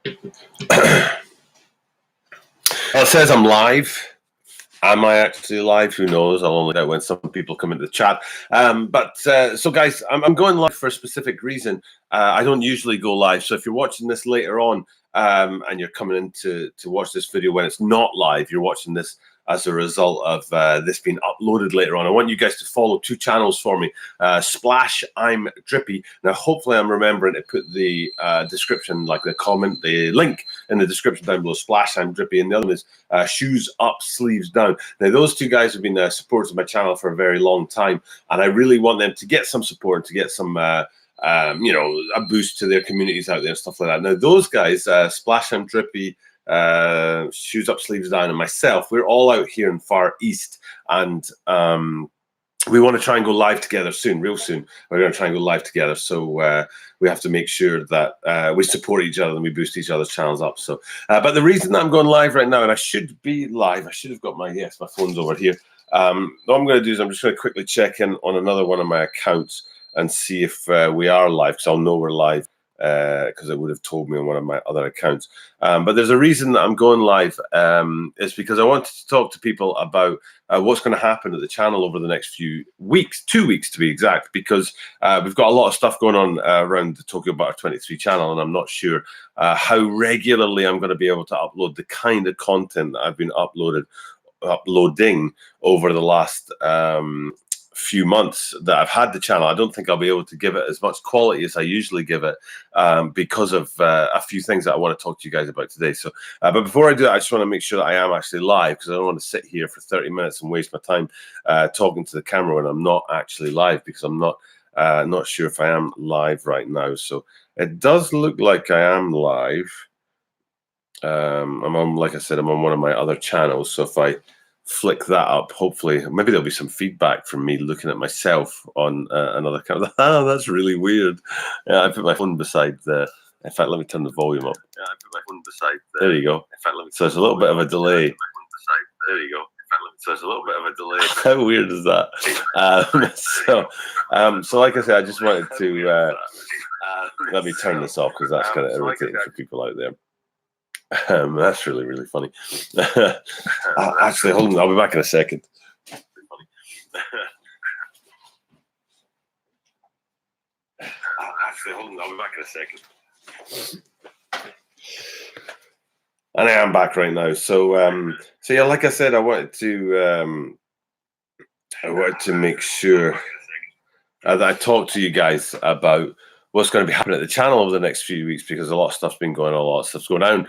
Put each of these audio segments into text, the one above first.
It says I'm live. Am I actually live? Who knows? I'll only know when some people come into the chat. So guys, I'm going live for a specific reason. I don't usually go live. So if you're watching this later on and you're coming in to watch this video when it's not live, you're watching this as a result of this being uploaded later on. I want you guys to follow two channels for me. Splash I'm Drippy. Now, hopefully I'm remembering to put the description, like the comment, the link in the description down below. Splash I'm Drippy. And the other one is Shoes Up, Sleeves Down. Now, those two guys have been supporters of my channel for a very long time. And I really want them to get some support, to get some a boost to their communities out there and stuff like that. Now, those guys, Splash I'm Drippy, Shoes Up, Sleeves Down, and myself, we're all out here in Far East, and we want to try and go live together soon, real soon. We're going to try and go live together, so we have to make sure that we support each other and we boost each other's channels up. So, but the reason that I'm going live right now, and I should be live, I should have got my phone's over here. What I'm going to do is I'm just going to quickly check in on another one of my accounts and see if we are live, because I'll know we're live. Because it would have told me on one of my other accounts. But there's a reason that I'm going live. It's because I wanted to talk to people about what's going to happen at the channel over the next few weeks, 2 weeks to be exact, because we've got a lot of stuff going on around the Tokyo Butter 23 channel, and I'm not sure how regularly I'm going to be able to upload the kind of content that I've been uploading over the last few months that I've had the channel. I don't think I'll be able to give it as much quality as I usually give it because of a few things that I want to talk to you guys about today. So, but before I do that, I just want to make sure that I am actually live, because I don't want to sit here for 30 minutes and waste my time talking to the camera when I'm not actually live, because I'm not sure if I am live right now. So it does look like I am live. I'm on, like I said, I'm on one of my other channels. So if I flick that up, hopefully maybe there'll be some feedback from me looking at myself on another camera. Oh, that's really weird. Yeah, I put my phone beside the, in fact, let me turn the volume up. Yeah, I put my phone beside the, there you go. In fact, so there's a little bit of a delay. There you go. So there's a little bit of a delay. How weird is that? So like I said, I just wanted to let me turn this off, because that's kind of irritating for people out there. That's really, really funny. Actually, hold on. I'll be back in a second. Actually, hold on. I'll be back in a second. And I am back right now. So, yeah, like I said, I wanted to make sure that I talk to you guys about what's going to be happening at the channel over the next few weeks, because a lot of stuff's been going on, a lot of stuff's going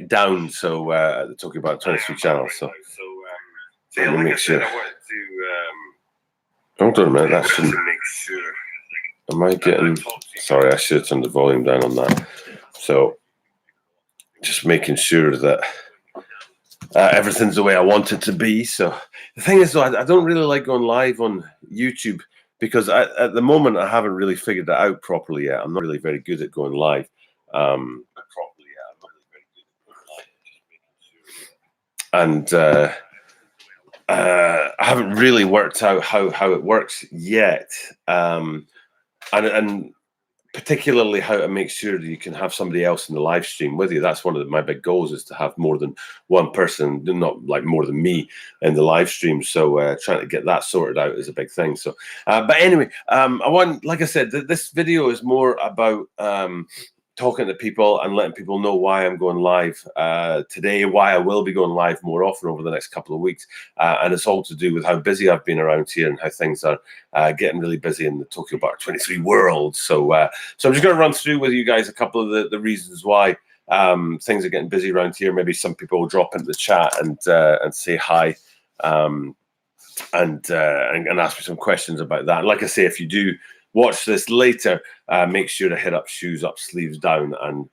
down. So at the Talking About 23 channel. So let me make sure. Hold on a minute. That shouldn't. Am I getting? Sorry, I should have turned the volume down on that. So just making sure that everything's the way I want it to be. So the thing is, though, I don't really like going live on YouTube, because at the moment I haven't really figured that out properly yet. I'm not really very good at going live. And I haven't really worked out how it works yet. And particularly how to make sure that you can have somebody else in the live stream with you. That's one of my big goals, is to have more than one person, not like more than me, in the live stream. So trying to get that sorted out is a big thing. So, but anyway, like I said, this video is more about talking to people and letting people know why I'm going live today, why I will be going live more often over the next couple of weeks. And it's all to do with how busy I've been around here and how things are getting really busy in the Tokyo Butter 23 world. So I'm just going to run through with you guys a couple of the reasons why things are getting busy around here. Maybe some people will drop into the chat and say hi and ask me some questions about that. And like I say, if you do watch this later, make sure to hit up Shoes Up, Sleeves Down, and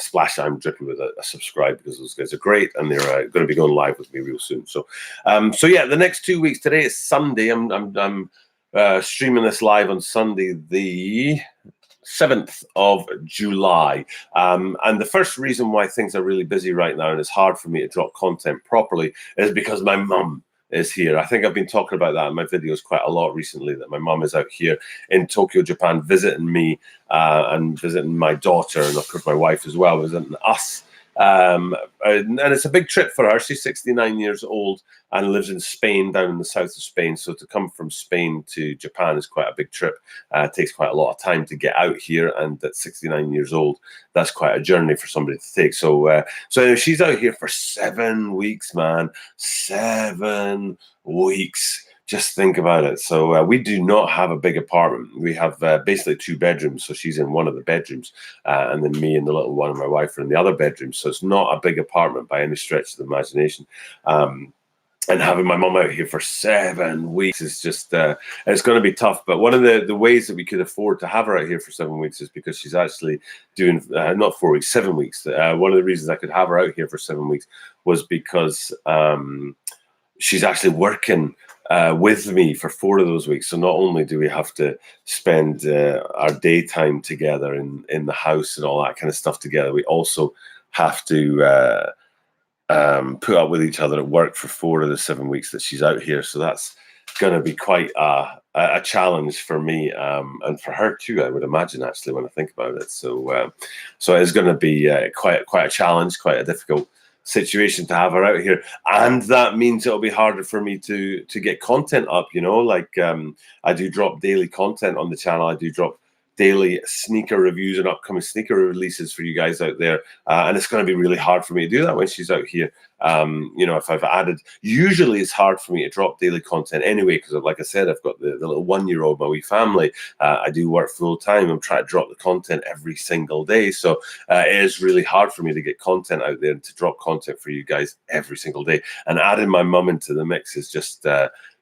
Splash I'm Drippy with a subscribe, because those guys are great, and they're going to be going live with me real soon. So, yeah, the next 2 weeks. Today is Sunday. I'm streaming this live on Sunday, the 7th of July. And the first reason why things are really busy right now and it's hard for me to drop content properly is because my mum is here. I think I've been talking about that in my videos quite a lot recently, that my mum is out here in Tokyo, Japan, visiting me and visiting my daughter, and of course my wife as well, visiting us. And it's a big trip for her. She's 69 years old and lives in Spain, down in the south of Spain. So to come from Spain to Japan is quite a big trip. It takes quite a lot of time to get out here, and at 69 years old, that's quite a journey for somebody to take. So so she's out here for 7 weeks, man. 7 weeks. Just think about it. So we do not have a big apartment. We have basically 2 bedrooms. So she's in one of the bedrooms, and then me and the little one and my wife are in the other bedroom. So it's not a big apartment by any stretch of the imagination. And having my mum out here for 7 weeks is just, it's going to be tough. But one of the ways that we could afford to have her out here for 7 weeks is because she's actually doing, not 4 weeks, 7 weeks. One of the reasons I could have her out here for 7 weeks was because she's actually working with me for 4 of those weeks. So not only do we have to spend our daytime together in the house and all that kind of stuff together, we also have to put up with each other at work for 4 of the 7 weeks that she's out here. So that's going to be quite a challenge for me and for her too, I would imagine, actually, when I think about it. So so it's going to be quite a challenge, quite a difficult situation to have her out here, and that means it'll be harder for me to get content up, you know, like I do drop daily content on the channel. I do drop daily sneaker reviews and upcoming sneaker releases for you guys out there, and it's going to be really hard for me to do that when she's out here. You know, if I've added, usually it's hard for me to drop daily content anyway, because like I said, I've got the little 1-year-old, my wee family. I do work full time. I'm trying to drop the content every single day, so it is really hard for me to get content out there and to drop content for you guys every single day. And adding my mum into the mix is just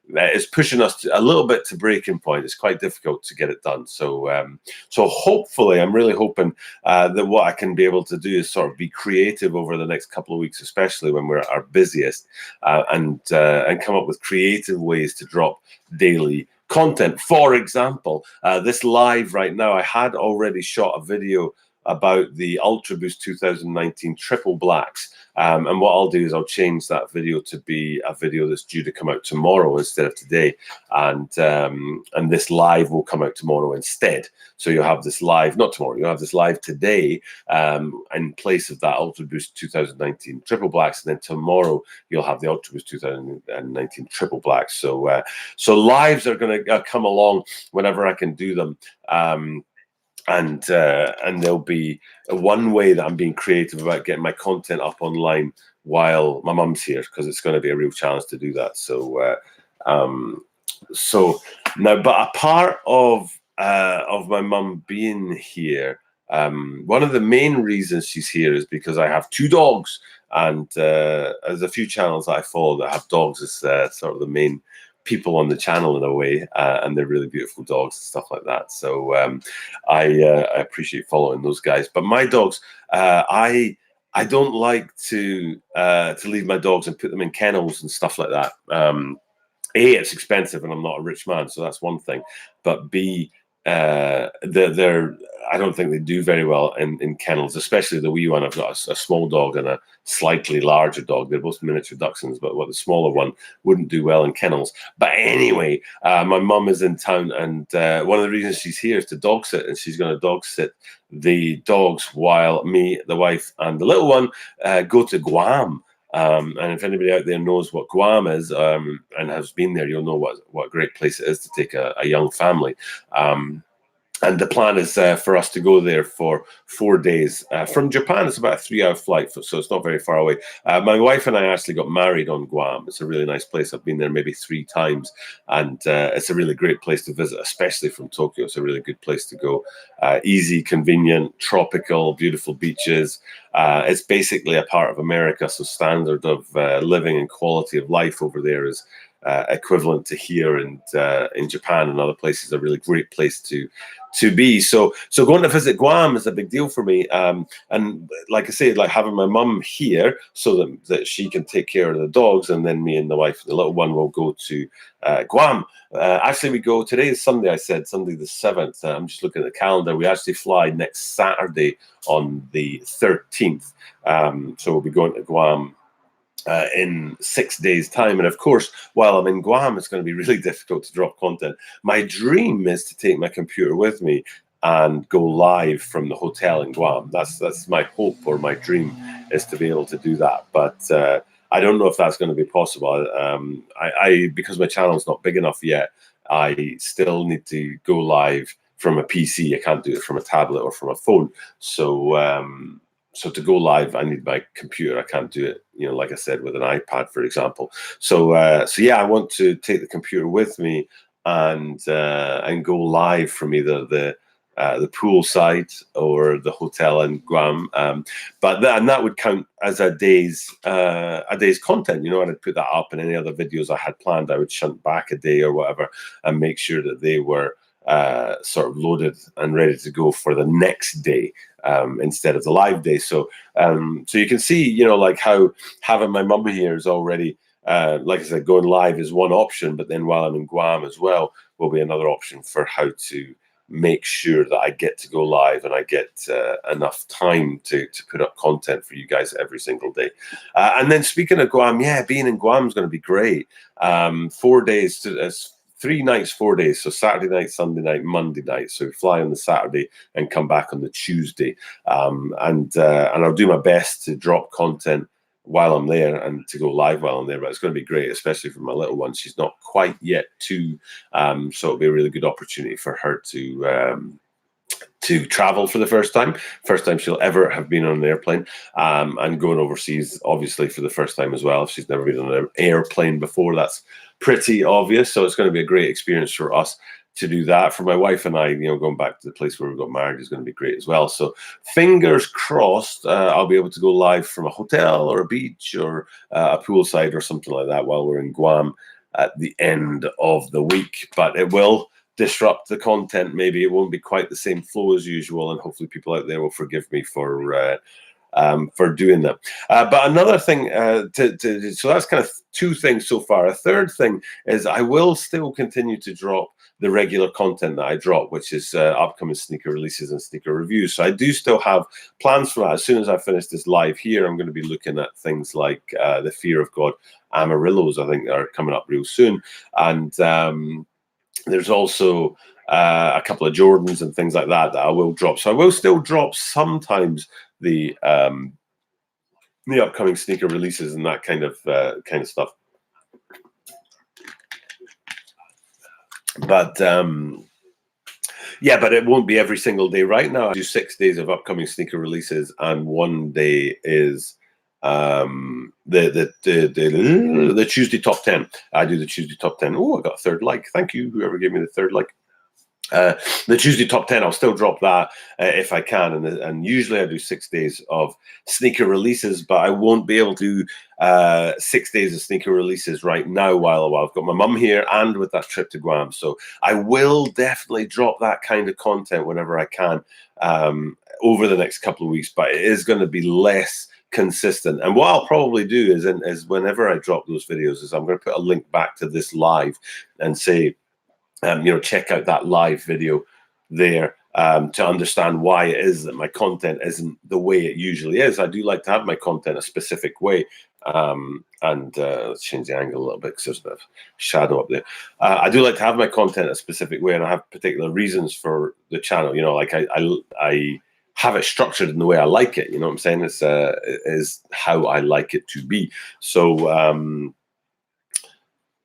it's pushing us a little bit to breaking point. It's quite difficult to get it done. So so hopefully, I'm really hoping that what I can be able to do is sort of be creative over the next couple of weeks, especially when we're at our busiest, and come up with creative ways to drop daily content. For example, this live right now, I had already shot a video about the Ultra Boost 2019 Triple Blacks. And what I'll do is I'll change that video to be a video that's due to come out tomorrow instead of today. And this live will come out tomorrow instead. So you'll have this live, not tomorrow, you'll have this live today in place of that Ultra Boost 2019 Triple Blacks. And then tomorrow you'll have the Ultra Boost 2019 Triple Blacks. So, so lives are going to come along whenever I can do them. And there'll be one way that I'm being creative about getting my content up online while my mum's here, because it's going to be a real challenge to do that. So so now, but a part of my mum being here, one of the main reasons she's here is because I have 2 dogs, and there's a few channels that I follow that have dogs as sort of the main people on the channel in a way, and they're really beautiful dogs and stuff like that. So I appreciate following those guys. But my dogs, I don't like to leave my dogs and put them in kennels and stuff like that. A, it's expensive, and I'm not a rich man, so that's one thing. But B, they're I don't think they do very well in kennels, especially the wee one. I've got a small dog and a slightly larger dog. They're both miniature dachshunds, but the smaller one wouldn't do well in kennels. But anyway, my mum is in town, and one of the reasons she's here is to dog sit, and she's going to dog sit the dogs while me, the wife, and the little one go to Guam. And if anybody out there knows what Guam is and has been there, you'll know what a great place it is to take a young family. And the plan is for us to go there for 4 days. From Japan, it's about a 3-hour flight, so it's not very far away. My wife and I actually got married on Guam. It's a really nice place. I've been there maybe 3 times, and it's a really great place to visit, especially from Tokyo. It's a really good place to go. Easy, convenient, tropical, beautiful beaches. It's basically a part of America, so standard of living and quality of life over there is equivalent to here, and in Japan and other places, a really great place to be. So going to visit Guam is a big deal for me. And like I said, like having my mum here so that she can take care of the dogs, and then me and the wife and the little one will go to Guam. Actually, we go, today is Sunday, I said, Sunday the 7th. I'm just looking at the calendar. We actually fly next Saturday on the 13th. So we'll be going to Guam in 6 days' time. And of course, while I'm in Guam, it's going to be really difficult to drop content. My dream is to take my computer with me and go live from the hotel in Guam. That's my hope, or my dream, is to be able to do that. But I don't know if that's going to be possible. I because my channel is not big enough yet, I still need to go live from a PC. I can't do it from a tablet or from a phone. So to go live, I need my computer. I can't do it, like I said, with an iPad, for example. So yeah, I want to take the computer with me and go live from either the pool site or the hotel in Guam. But that would count as a day's content, and I'd put that up, and any other videos I had planned, I would shunt back a day or whatever and make sure that they were sort of loaded and ready to go for the next day. Instead of the live day. So you can see, like how having my mum here is already, like I said, going live is one option, but then while I'm in Guam as well, will be another option for how to make sure that I get to go live and I get enough time to put up content for you guys every single day. And then speaking of Guam, yeah, being in Guam is going to be great. 4 days to 3 nights, 4 days. So Saturday night, Sunday night, Monday night. So we fly on the Saturday and come back on the Tuesday. And I'll do my best to drop content while I'm there and to go live while I'm there. But it's going to be great, especially for my little one. She's not quite yet 2. So it'll be a really good opportunity for her to travel for the first time she'll ever have been on an airplane, and going overseas, obviously, for the first time as well. If she's never been on an airplane before, that's pretty obvious. So it's going to be a great experience for us to do that. For my wife and I, going back to the place where we got married is going to be great as well. So fingers crossed, I'll be able to go live from a hotel or a beach or a poolside or something like that while we're in Guam at the end of the week. But it will disrupt the content. Maybe it won't be quite the same flow as usual, and hopefully people out there will forgive me for doing that. But another thing, so that's kind of 2 things so far. A third thing is I will still continue to drop the regular content that I drop, which is upcoming sneaker releases and sneaker reviews. So I do still have plans for that. As soon as I finish this live here, I'm going to be looking at things like the Fear of God Amarillos, I think, are coming up real soon. And there's also a couple of Jordans and things like that I will drop. So I will still drop sometimes the upcoming sneaker releases and that kind of stuff. But yeah, but it won't be every single day. Right now, I do 6 days of upcoming sneaker releases, and 1 day is the Tuesday top 10. I do the Tuesday top 10. Oh, I got a 3rd like. Thank you, whoever gave me the 3rd like. The Tuesday top 10, I'll still drop that if I can, and usually I do 6 days of sneaker releases, but I won't be able to 6 days of sneaker releases right now while I've got my mum here and with that trip to Guam. So I will definitely drop that kind of content whenever I can over the next couple of weeks, but it is going to be less consistent. And what I'll probably do is whenever I drop those videos is I'm going to put a link back to this live and say, check out that live video there to understand why it is that my content isn't the way it usually is. I do like to have my content a specific way. Let's change the angle a little bit because there's a bit of shadow up there. I do like to have my content a specific way, and I have particular reasons for the channel. Like I have it structured in the way I like it. You know what I'm saying? It is how I like it to be. So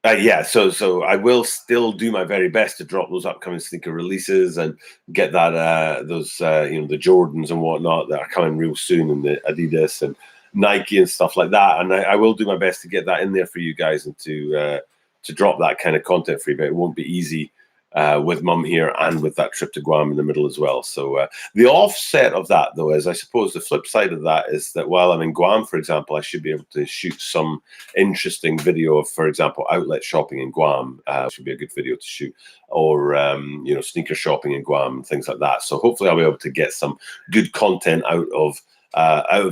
yeah, so I will still do my very best to drop those upcoming sneaker releases and get that those the Jordans and whatnot that are coming real soon, and the Adidas and Nike and stuff like that. And I will do my best to get that in there for you guys and to drop that kind of content for you. But it won't be easy with mum here and with that trip to Guam in the middle as well. So the offset of that, though, is I suppose the flip side of that is that while I'm in Guam, for example, I should be able to shoot some interesting video of, for example, outlet shopping in Guam. Should be a good video to shoot, or sneaker shopping in Guam, things like that. So hopefully I'll be able to get some good content out of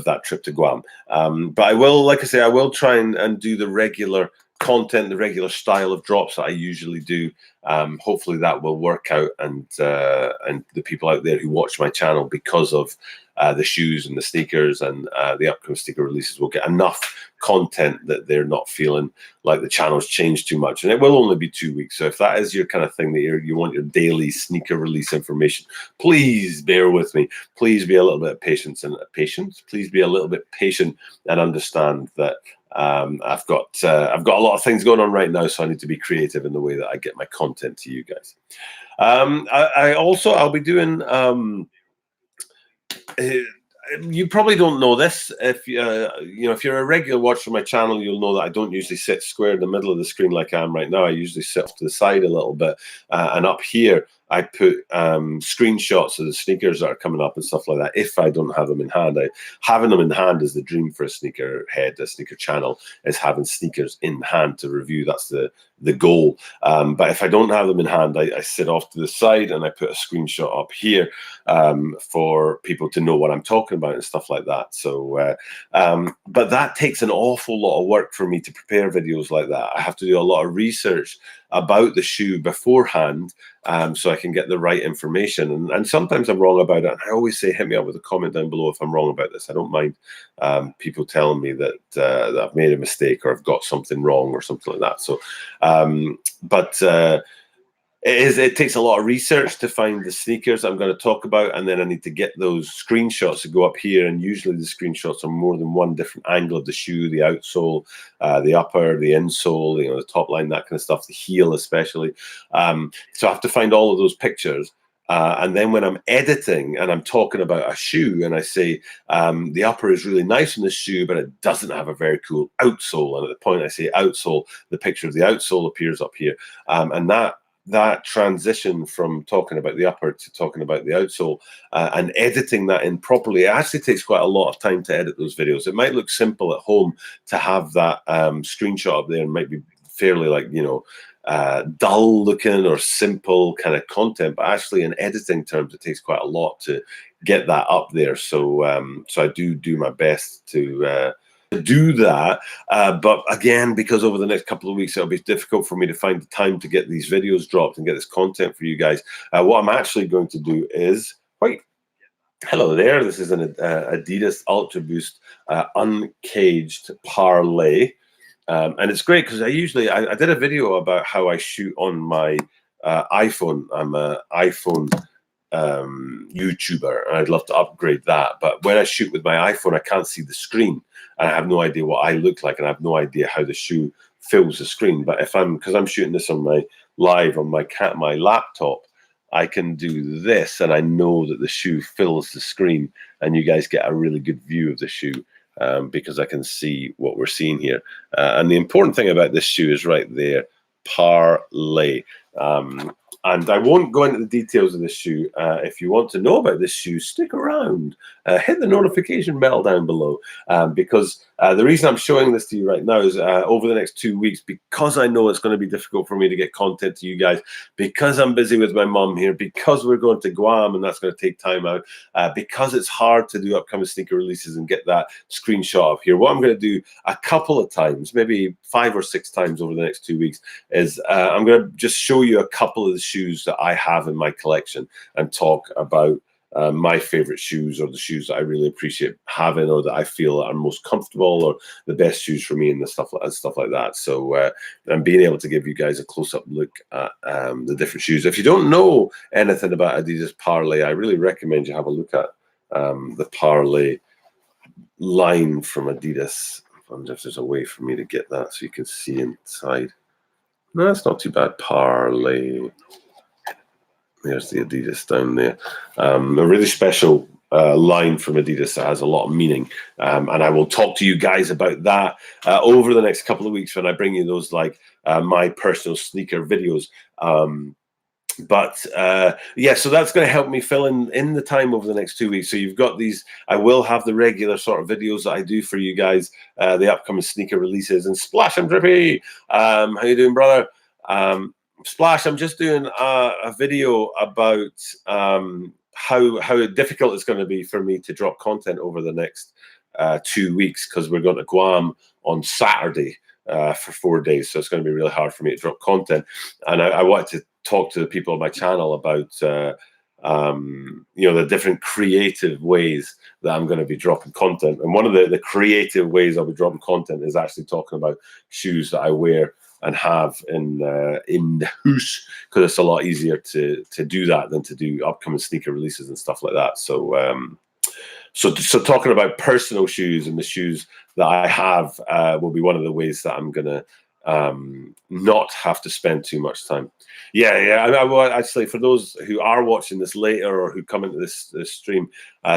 that trip to Guam. But I will, like I say, I will try and do the regular content, the regular style of drops that I usually do. Hopefully that will work out, and the people out there who watch my channel because of the shoes and the sneakers and the upcoming sneaker releases will get enough content that they're not feeling like the channel's changed too much. And it will only be 2 weeks. So if that is your kind of thing that you want your daily sneaker release information, please bear with me. Please be a little bit patient Please be a little bit patient and understand that I've got a lot of things going on right now, so I need to be creative in the way that I get my content to you guys. I'll be doing. You probably don't know this. If if you're a regular watcher of my channel, you'll know that I don't usually sit square in the middle of the screen like I am right now. I usually sit off to the side a little bit, and up here I put screenshots of the sneakers that are coming up and stuff like that. If I don't have them in hand, having them in hand is the dream for a sneaker head, a sneaker channel, is having sneakers in hand to review. That's the goal. But if I don't have them in hand, I sit off to the side and I put a screenshot up here for people to know what I'm talking about and stuff like that. So, but that takes an awful lot of work for me to prepare videos like that. I have to do a lot of research about the shoe beforehand, so I can get the right information. And sometimes I'm wrong about it. And I always say, hit me up with a comment down below if I'm wrong about this. I don't mind people telling me that I've made a mistake or I've got something wrong or something like that. So, it takes a lot of research to find the sneakers I'm going to talk about, and then I need to get those screenshots to go up here. And usually the screenshots are more than one different angle of the shoe, the outsole, the upper, the insole, the top line, that kind of stuff, the heel especially. So I have to find all of those pictures. And then when I'm editing and I'm talking about a shoe and I say the upper is really nice on this shoe, but it doesn't have a very cool outsole. And at the point I say outsole, the picture of the outsole appears up here. And that transition from talking about the upper to talking about the outsole and editing that in properly, it actually takes quite a lot of time to edit those videos. It might look simple at home to have that screenshot up there and might be fairly dull looking or simple kind of content, but actually in editing terms, it takes quite a lot to get that up there. So I do my best to do that, but again, because over the next couple of weeks it'll be difficult for me to find the time to get these videos dropped and get this content for you guys. What I'm actually going to do is hello there, this is an Adidas Ultra Boost uncaged parlay, and it's great because I did a video about how I shoot on my iPhone. I'm an iPhone YouTuber, and I'd love to upgrade that, but when I shoot with my iPhone I can't see the screen and I have no idea what I look like, and I have no idea how the shoe fills the screen. But because I'm shooting this on my laptop, I can do this and I know that the shoe fills the screen and you guys get a really good view of the shoe because I can see what we're seeing here. And the important thing about this shoe is right there, parlay. And I won't go into the details of this shoe. If you want to know about this shoe, stick around. Hit the notification bell down below, because the reason I'm showing this to you right now is over the next 2 weeks, because I know it's going to be difficult for me to get content to you guys, because I'm busy with my mum here, because we're going to Guam and that's going to take time out, because it's hard to do upcoming sneaker releases and get that screenshot up here. What I'm going to do a couple of times, maybe 5 or 6 times over the next 2 weeks, is I'm going to just show you a couple of the shoes that I have in my collection and talk about my favorite shoes, or the shoes that I really appreciate having, or that I feel are most comfortable, or the best shoes for me, and stuff like that. So I'm being able to give you guys a close-up look at the different shoes. If you don't know anything about Adidas Parlay, I really recommend you have a look at the Parlay line from Adidas. I wonder if there's a way for me to get that so you can see inside. No, that's not too bad. Parlay. There's the Adidas down there. A really special line from Adidas that has a lot of meaning. And I will talk to you guys about that over the next couple of weeks when I bring you those my personal sneaker videos. Yeah, so that's going to help me fill in the time over the next 2 weeks. So you've got these. I will have the regular sort of videos that I do for you guys, the upcoming sneaker releases. And Splash, I'm Drippy. How you doing, brother? Splash, I'm just doing a video about how difficult it's going to be for me to drop content over the next 2 weeks, because we're going to Guam on Saturday for 4 days. So it's going to be really hard for me to drop content. And I wanted to talk to the people on my channel about the different creative ways that I'm going to be dropping content. And one of the creative ways I'll be dropping content is actually talking about shoes that I wear and have in the house, because it's a lot easier to do that than to do upcoming sneaker releases and stuff like that. So so talking about personal shoes and the shoes that I have will be one of the ways that I'm gonna not have to spend too much time. Yeah. I will actually, for those who are watching this later or who come into this stream,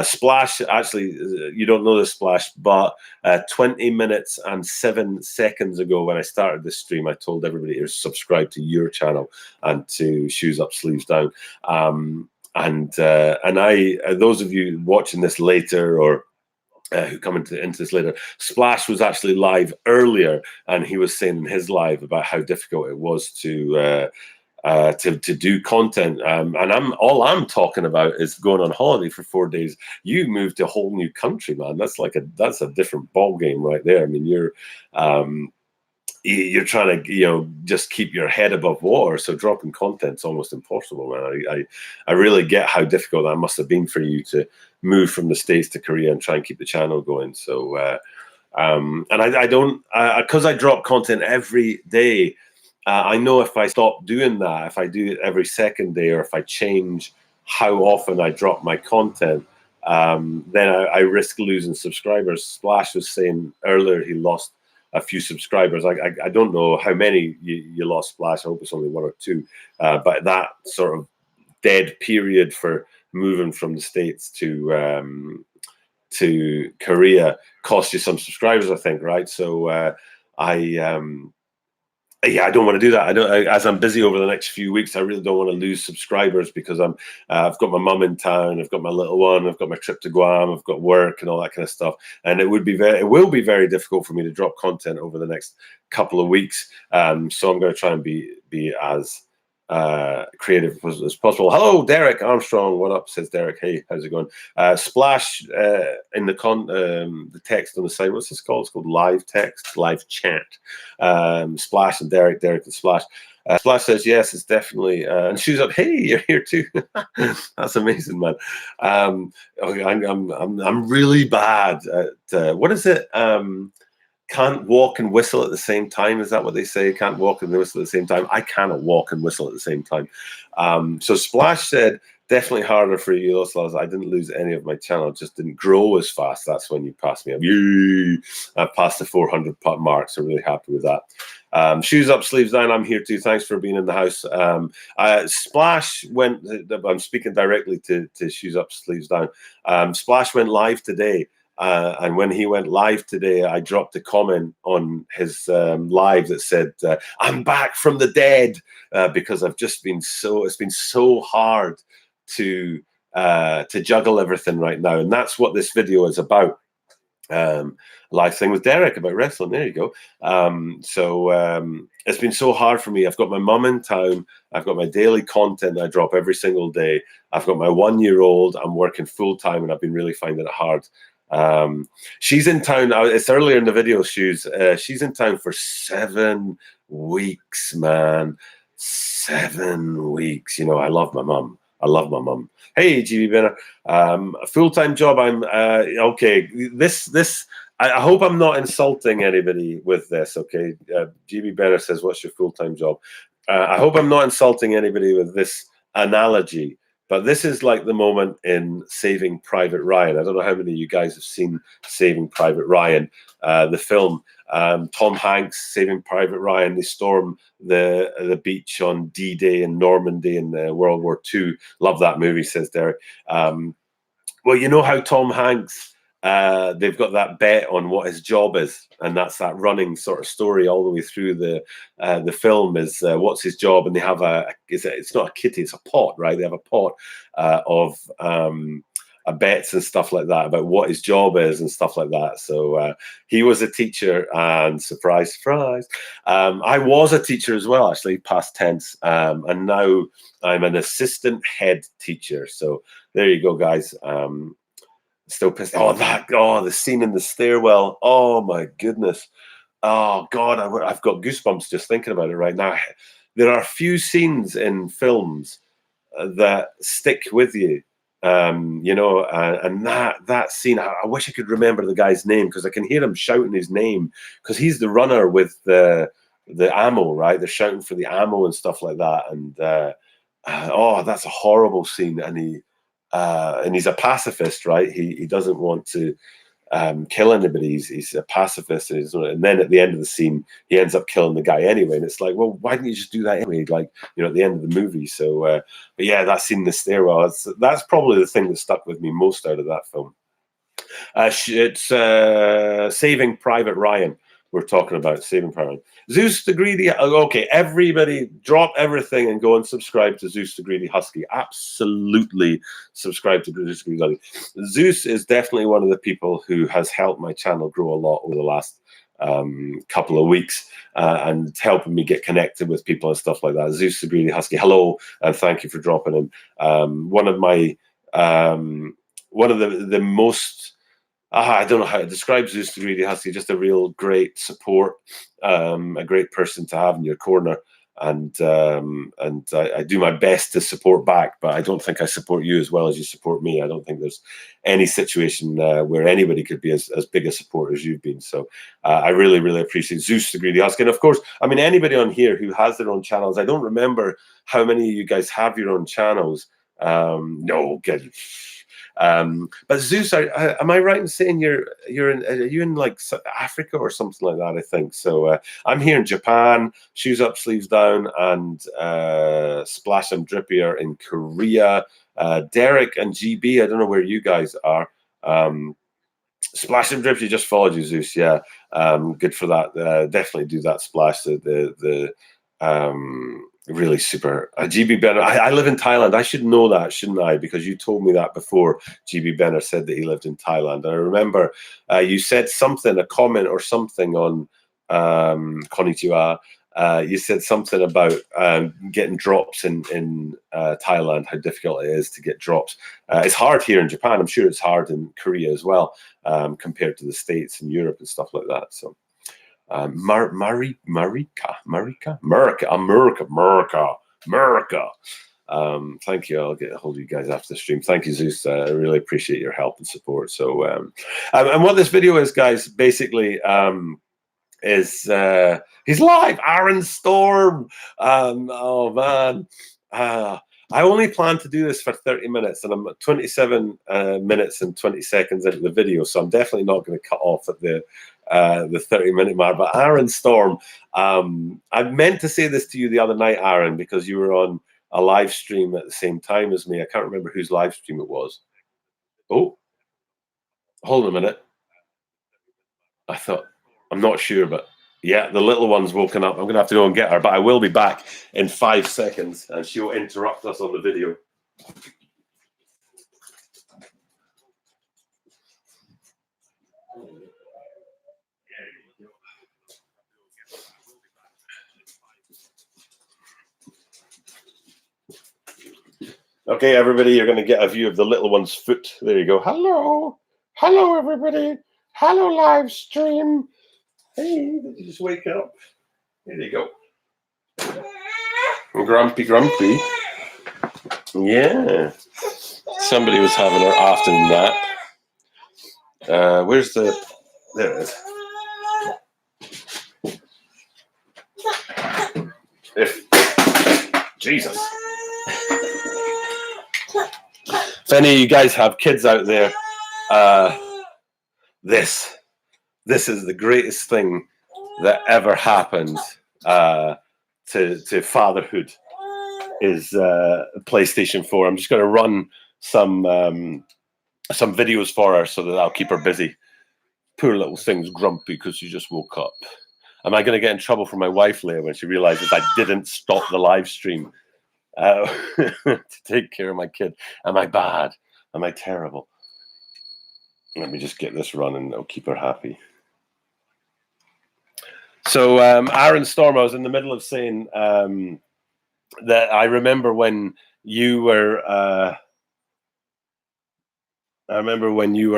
Splash, actually, you don't know this, Splash, but 20 minutes and 7 seconds ago when I started this stream, I told everybody to subscribe to your channel and to Shoes Up, Sleeves Down. And those of you watching this later or who come into this later, Splash was actually live earlier, and he was saying in his live about how difficult it was to do content. And I'm talking about is going on holiday for 4 days. You moved to a whole new country, man. That's a different ball game right there. I mean, you're trying to just keep your head above water, so dropping content's almost impossible, man. I really get how difficult that must have been for you to move from the States to Korea and try and keep the channel going. So and I don't, because I drop content every day, I know if I stop doing that, if I do it every second day, or if I change how often I drop my content, then I risk losing subscribers. Splash was saying earlier he lost a few subscribers. I don't know how many you lost, Splash. I hope it's only 1 or 2. But that sort of dead period for moving from the States to Korea cost you some subscribers, I think, right? So I don't want to do that. As I'm busy over the next few weeks, I really don't want to lose subscribers, because I've got my mum in town, I've got my little one, I've got my trip to Guam, I've got work and all that kind of stuff, and it will be very difficult for me to drop content over the next couple of weeks. So I'm going to try and be as creative as possible. Hello, Derek Armstrong. What up? Says Derek. Hey, how's it going? Splash in the text on the side. What's this called? It's called live text, live chat. Splash and Derek and Splash. Splash says yes, it's definitely. And Shoes Up. Hey, you're here too. That's amazing, man. I'm really bad at what is it? Can't walk and whistle at the same time. Is that what they say? Can't walk and whistle at the same time. I cannot walk and whistle at the same time. So Splash said, definitely harder for you, Los. I didn't lose any of my channel. It just didn't grow as fast. That's when you passed me up. I passed the 400 mark, so really happy with that. Shoes Up, Sleeves Down. I'm here too. Thanks for being in the house. Splash went, I'm speaking directly to Shoes Up, Sleeves Down. Splash went live today. And when he went live today, I dropped a comment on his live that said, I'm back from the dead, because I've just been it's been so hard to juggle everything right now. And that's what this video is about. Live thing with Derek about wrestling. There you go. It's been so hard for me. I've got my mum in town. I've got my daily content that I drop every single day. I've got my 1-year-old. I'm working full time, and I've been really finding it hard. She's in town. It's earlier in the video, Shoes. She's in town for 7 weeks, man. 7 weeks. I love my mum. Hey, GB Benner. Full-time job. I'm okay. I hope I'm not insulting anybody with this. Okay. GB Benner says, "What's your full-time job?" I hope I'm not insulting anybody with this analogy. But this is like the moment in Saving Private Ryan. I don't know how many of you guys have seen Saving Private Ryan, the film. Tom Hanks, Saving Private Ryan. They storm the beach on D-Day in Normandy in World War II. Love that movie, says Derek. Well, you know how Tom Hanks, they've got that bet on what his job is, and that's that running sort of story all the way through the film is what's his job, and they have it's not a kitty, it's a pot, right? They have a pot of bets and stuff like that about what his job is and stuff like that. So he was a teacher, and surprise, surprise, I was a teacher as well, actually, past tense, and now I'm an assistant head teacher. So there you go, guys. Still pissed. The scene in the stairwell. Oh my goodness. Oh God, I've got goosebumps just thinking about it right now. There are few scenes in films that stick with you. You know, and that scene, I wish I could remember the guy's name, because I can hear him shouting his name, because he's the runner with the ammo, right? They're shouting for the ammo and stuff like that. And oh, that's a horrible scene. And he's a pacifist, right? He doesn't want to kill anybody. He's a pacifist, and then at the end of the scene, he ends up killing the guy anyway. And it's like, well, why didn't you just do that anyway? Like, you know, at the end of the movie. So, but yeah, that scene in the stairwell, that's probably the thing that stuck with me most out of that film. It's Saving Private Ryan. We're talking about Saving Private Ryan. Zeus the Greedy. Okay, everybody, drop everything and go and subscribe to Zeus the Greedy Husky. Absolutely subscribe to Zeus the Greedy Husky. Zeus is definitely one of the people who has helped my channel grow a lot over the last couple of weeks, and helping me get connected with people and stuff like that. Zeus the Greedy Husky, hello, and thank you for dropping in. One of the most, I don't know how to describe Zeus the Greedy Husky, just a real great support, a great person to have in your corner. And I do my best to support back, but I don't think I support you as well as you support me. I don't think there's any situation where anybody could be as big a supporter as you've been. So I really, really appreciate Zeus the Greedy Husky. And of course, I mean, anybody on here who has their own channels, I don't remember how many of you guys have your own channels. No, good. But Zeus, am I right in saying are you in like South Africa or something like that? I think so. I'm here in Japan, shoes up, sleeves down, and Splash and Drippy are in Korea. Derek and GB, I don't know where you guys are. Splash and Drippy just followed you, Zeus. Yeah, good for that. Definitely do that, Splash. Really super. GB Benner, I live in Thailand. I should know that, shouldn't I? Because you told me that before. GB Benner said that he lived in Thailand. And I remember you said something, a comment or something on Konnichiwa. You said something about getting drops in Thailand, how difficult it is to get drops. It's hard here in Japan. I'm sure it's hard in Korea as well, compared to the States and Europe and stuff like that. So. America. Thank you. I'll get a hold of you guys after the stream. Thank you, Zeus. I really appreciate your help and support. So, and what this video is, guys, basically, is he's live. Erin Storm. Oh man. I only plan to do this for 30 minutes, and I'm at 27 minutes and 20 seconds into the video, so I'm definitely not going to cut off at the 30-minute mark. But Erin Storm, I meant to say this to you the other night, Erin, because you were on a live stream at the same time as me. I can't remember whose live stream it was. Oh, hold on a minute. I'm not sure, but yeah, the little one's woken up. I'm going to have to go and get her, but I will be back in 5 seconds, and she'll interrupt us on the video. Okay, everybody, you're going to get a view of the little one's foot. There you go. Hello. Hello, everybody. Hello, live stream. Hey, did you just wake up? There you go. Grumpy. Yeah. Somebody was having her afternoon nap. Where's the... There it is. Jesus. If any of you guys have kids out there, this is the greatest thing that ever happened to fatherhood is PlayStation 4. I'm just going to run some videos for her so that I'll keep her busy. Poor little thing's grumpy because she just woke up. Am I going to get in trouble from my wife later when she realizes I didn't stop the live stream to take care of my kid? Am I bad? Am I terrible? Let me just get this running. I'll keep her happy. So, Erin Storm, I was in the middle of saying that I remember when you were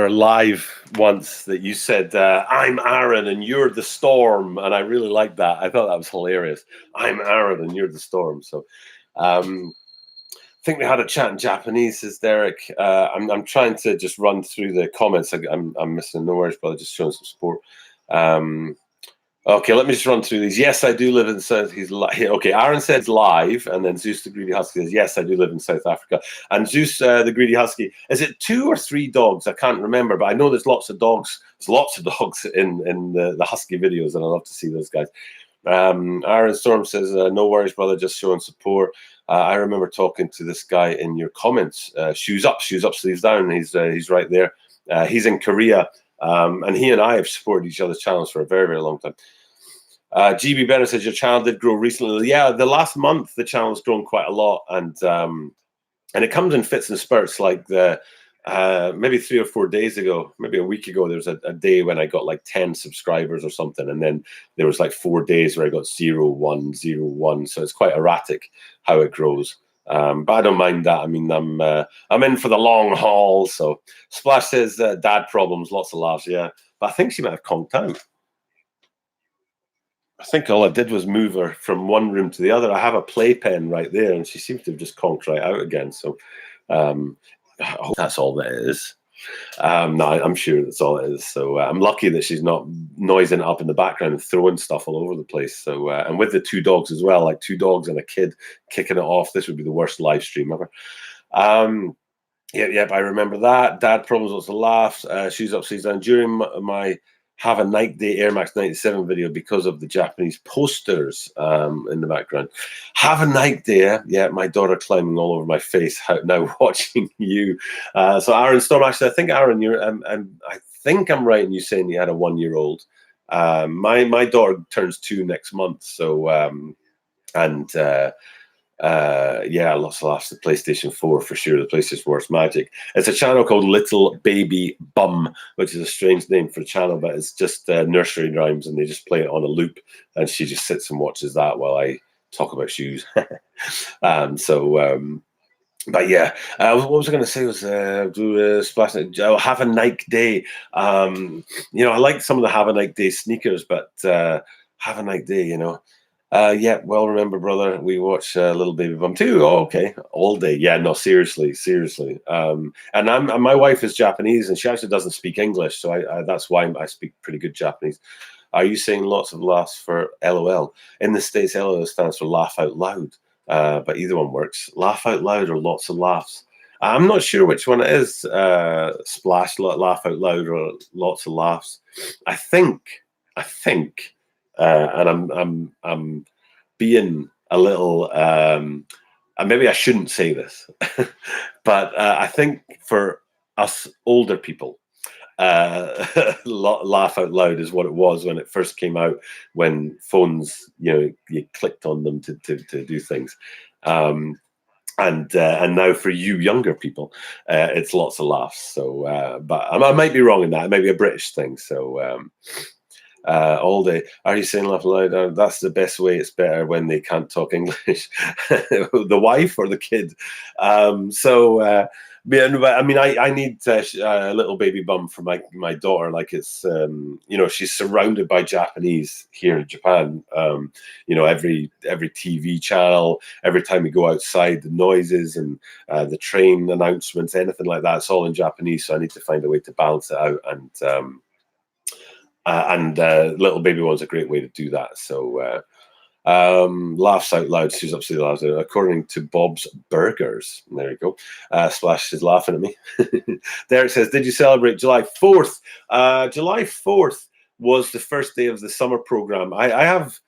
live once, that you said, I'm Erin and you're the storm. And I really liked that. I thought that was hilarious. I'm Erin and you're the storm. So think we had a chat in Japanese, says Derek. I'm trying to just run through the comments. I'm missing no worries, brother, just showing some support. Okay, let me just run through these. Yes, I do live in South. Okay, Aaron says live, and then Zeus the Greedy Husky says, yes, I do live in South Africa. And Zeus the Greedy Husky, is it 2 or 3 dogs? I can't remember, but I know there's lots of dogs. There's lots of dogs in the Husky videos, and I love to see those guys. Erin Storm says, no worries, brother, just showing support. I remember talking to this guy in your comments. Shoes up, sleeves down. He's right there. He's in Korea, and he and I have supported each other's channels for a very, very long time. GB Bennett says, your channel did grow recently. Yeah, the last month the channel's grown quite a lot, and it comes in fits and spurts. Like maybe 3 or 4 days ago, maybe a week ago, there was a day when I got like 10 subscribers or something, and then there was like 4 days where I got 0, 1, 0, 1. So it's quite erratic how it grows. But I don't mind that. I mean, I'm in for the long haul. So Splash says, dad problems, lots of laughs. Yeah, but I think she might have conked out. I think all I did was move her from one room to the other. I have a playpen right there, and she seems to have just conked right out again. So I hope that's all that it is. No, I'm sure that's all it is. So I'm lucky that she's not noising it up in the background and throwing stuff all over the place. So and with the 2 dogs as well, like 2 dogs and a kid kicking it off, this would be the worst live stream ever. Yep, I remember that. Dad problems, lots of laughs. Shoes up, sleeves down. During my Have a Night Day Air Max 97 video, because of the Japanese posters in the background. Have a Night Day, yeah, my daughter climbing all over my face now watching you. So Erin Storm, actually, I think, Aaron, I think I'm right in you saying you had a 1-year-old. My daughter turns 2 next month, so yeah, lots of laughs. The PlayStation 4 for sure. The PlayStation 4's magic. It's a channel called Little Baby Bum, which is a strange name for a channel, but it's just nursery rhymes, and they just play it on a loop, and she just sits and watches that while I talk about shoes. But yeah, what was I going to say? Was Have a Nike Day. I like some of the Have a Nike Day sneakers, but Have a Nike Day, yeah, well, remember, brother, we watch Little Baby Bum too. Oh, okay, all day. Yeah, no, seriously. And my wife is Japanese, and she actually doesn't speak English, so that's why I speak pretty good Japanese. Are you saying lots of laughs for LOL? In the States, LOL stands for laugh out loud, but either one works. Laugh out loud or lots of laughs. I'm not sure which one it is. Splash, laugh out loud, or lots of laughs. I think. And I'm being a little. Maybe I shouldn't say this, but I think for us older people, laugh out loud is what it was when it first came out. When phones, you clicked on them to do things. And now for you younger people, it's lots of laughs. So, but I might be wrong in that. It might be a British thing. So. All day. Are you saying laugh loud? That's the best way. It's better when they can't talk English. The wife or the kid. I mean, I need a Little Baby Bum for my daughter. Like, it's she's surrounded by Japanese here in Japan. Every TV channel, every time we go outside, the noises and the train announcements, anything like that, it's all in Japanese. So I need to find a way to balance it out, and Little Baby One's a great way to do that. So laughs out loud. She's absolutely laughs out. According to Bob's Burgers. There you go. Splash is laughing at me. Derek says, did you celebrate July 4th? July 4th was the first day of the summer program. I have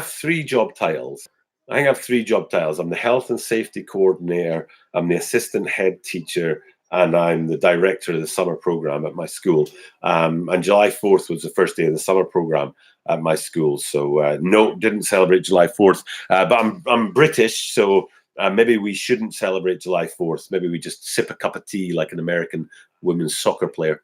3 job titles. I think I have 3 job titles. I'm the health and safety coordinator. I'm the assistant head teacher, and I'm the director of the summer program at my school. And July 4th was the first day of the summer program at my school. So no, didn't celebrate July 4th. But I'm British, so maybe we shouldn't celebrate July 4th. Maybe we just sip a cup of tea like an American women's soccer player.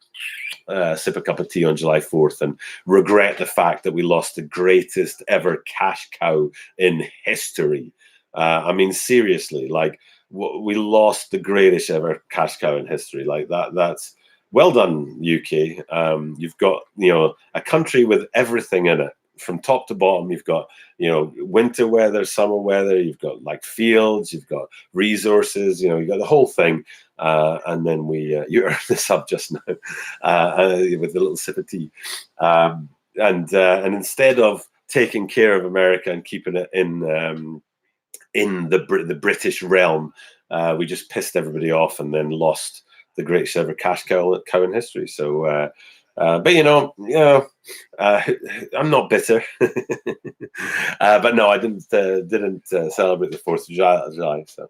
Sip a cup of tea on July 4th and regret the fact that we lost the greatest ever cash cow in history. I mean, seriously, like, we lost the greatest ever cash cow in history. Like that's well done, UK. You've got a country with everything in it from top to bottom. You've got, winter weather, summer weather. You've got like fields. You've got resources. You've got the whole thing. And then you earned this up just now with a little sip of tea. And instead of taking care of America and keeping it in the British realm, we just pissed everybody off and then lost the greatest ever cash cow in history. So, but I'm not bitter. But no, I didn't celebrate the 4th of July. So,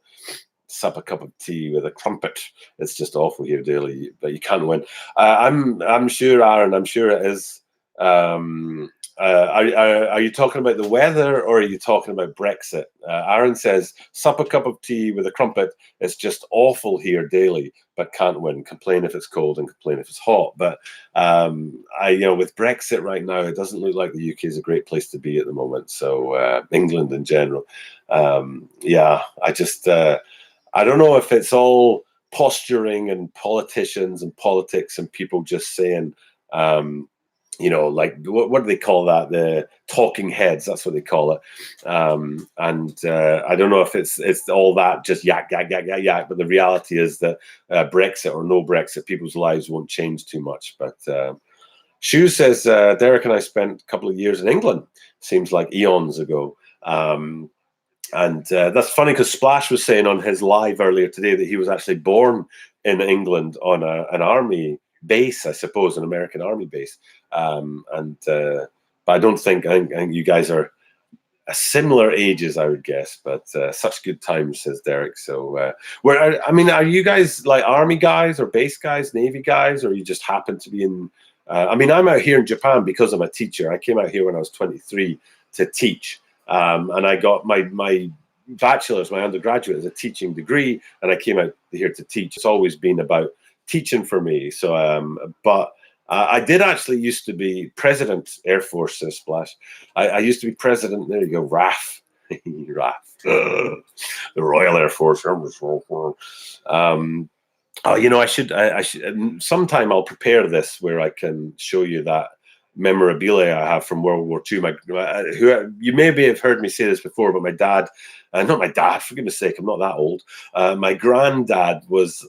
sup a cup of tea with a crumpet. It's just awful here daily, but you can't win. I'm sure, Aaron. I'm sure it is. Are you talking about the weather or are you talking about Brexit? Aaron says, sup a cup of tea with a crumpet. It's just awful here daily, but can't win. Complain if it's cold and complain if it's hot. But with Brexit right now, it doesn't look like the UK is a great place to be at the moment. So England in general. I don't know if it's all posturing and politicians and politics and people just saying, like what do they call that? The talking heads. That's what they call it. I don't know if it's all that just yak. But the reality is that Brexit or no Brexit, people's lives won't change too much. But Shu says Derek and I spent a couple of years in England. Seems like eons ago. And that's funny because Splash was saying on his live earlier today that he was actually born in England on an army base, I suppose, an American army base. But I think you guys are a similar ages, I would guess. But such good times, says Derek. So, are you guys like army guys or base guys, Navy guys, or you just happen to be in? I'm out here in Japan because I'm a teacher. I came out here when I was 23 to teach. And I got my bachelor's, my undergraduate, as a teaching degree, and I came out here to teach. It's always been about teaching for me. So, but I did actually used to be president, Air Force, says Splash. I used to be president. There you go, RAF, RAF, the Royal Air Force. I should. Sometime I'll prepare this where I can show you that memorabilia I have from World War II. Who you maybe have heard me say this before, but my dad, not my dad, for goodness sake, I'm not that old. My granddad was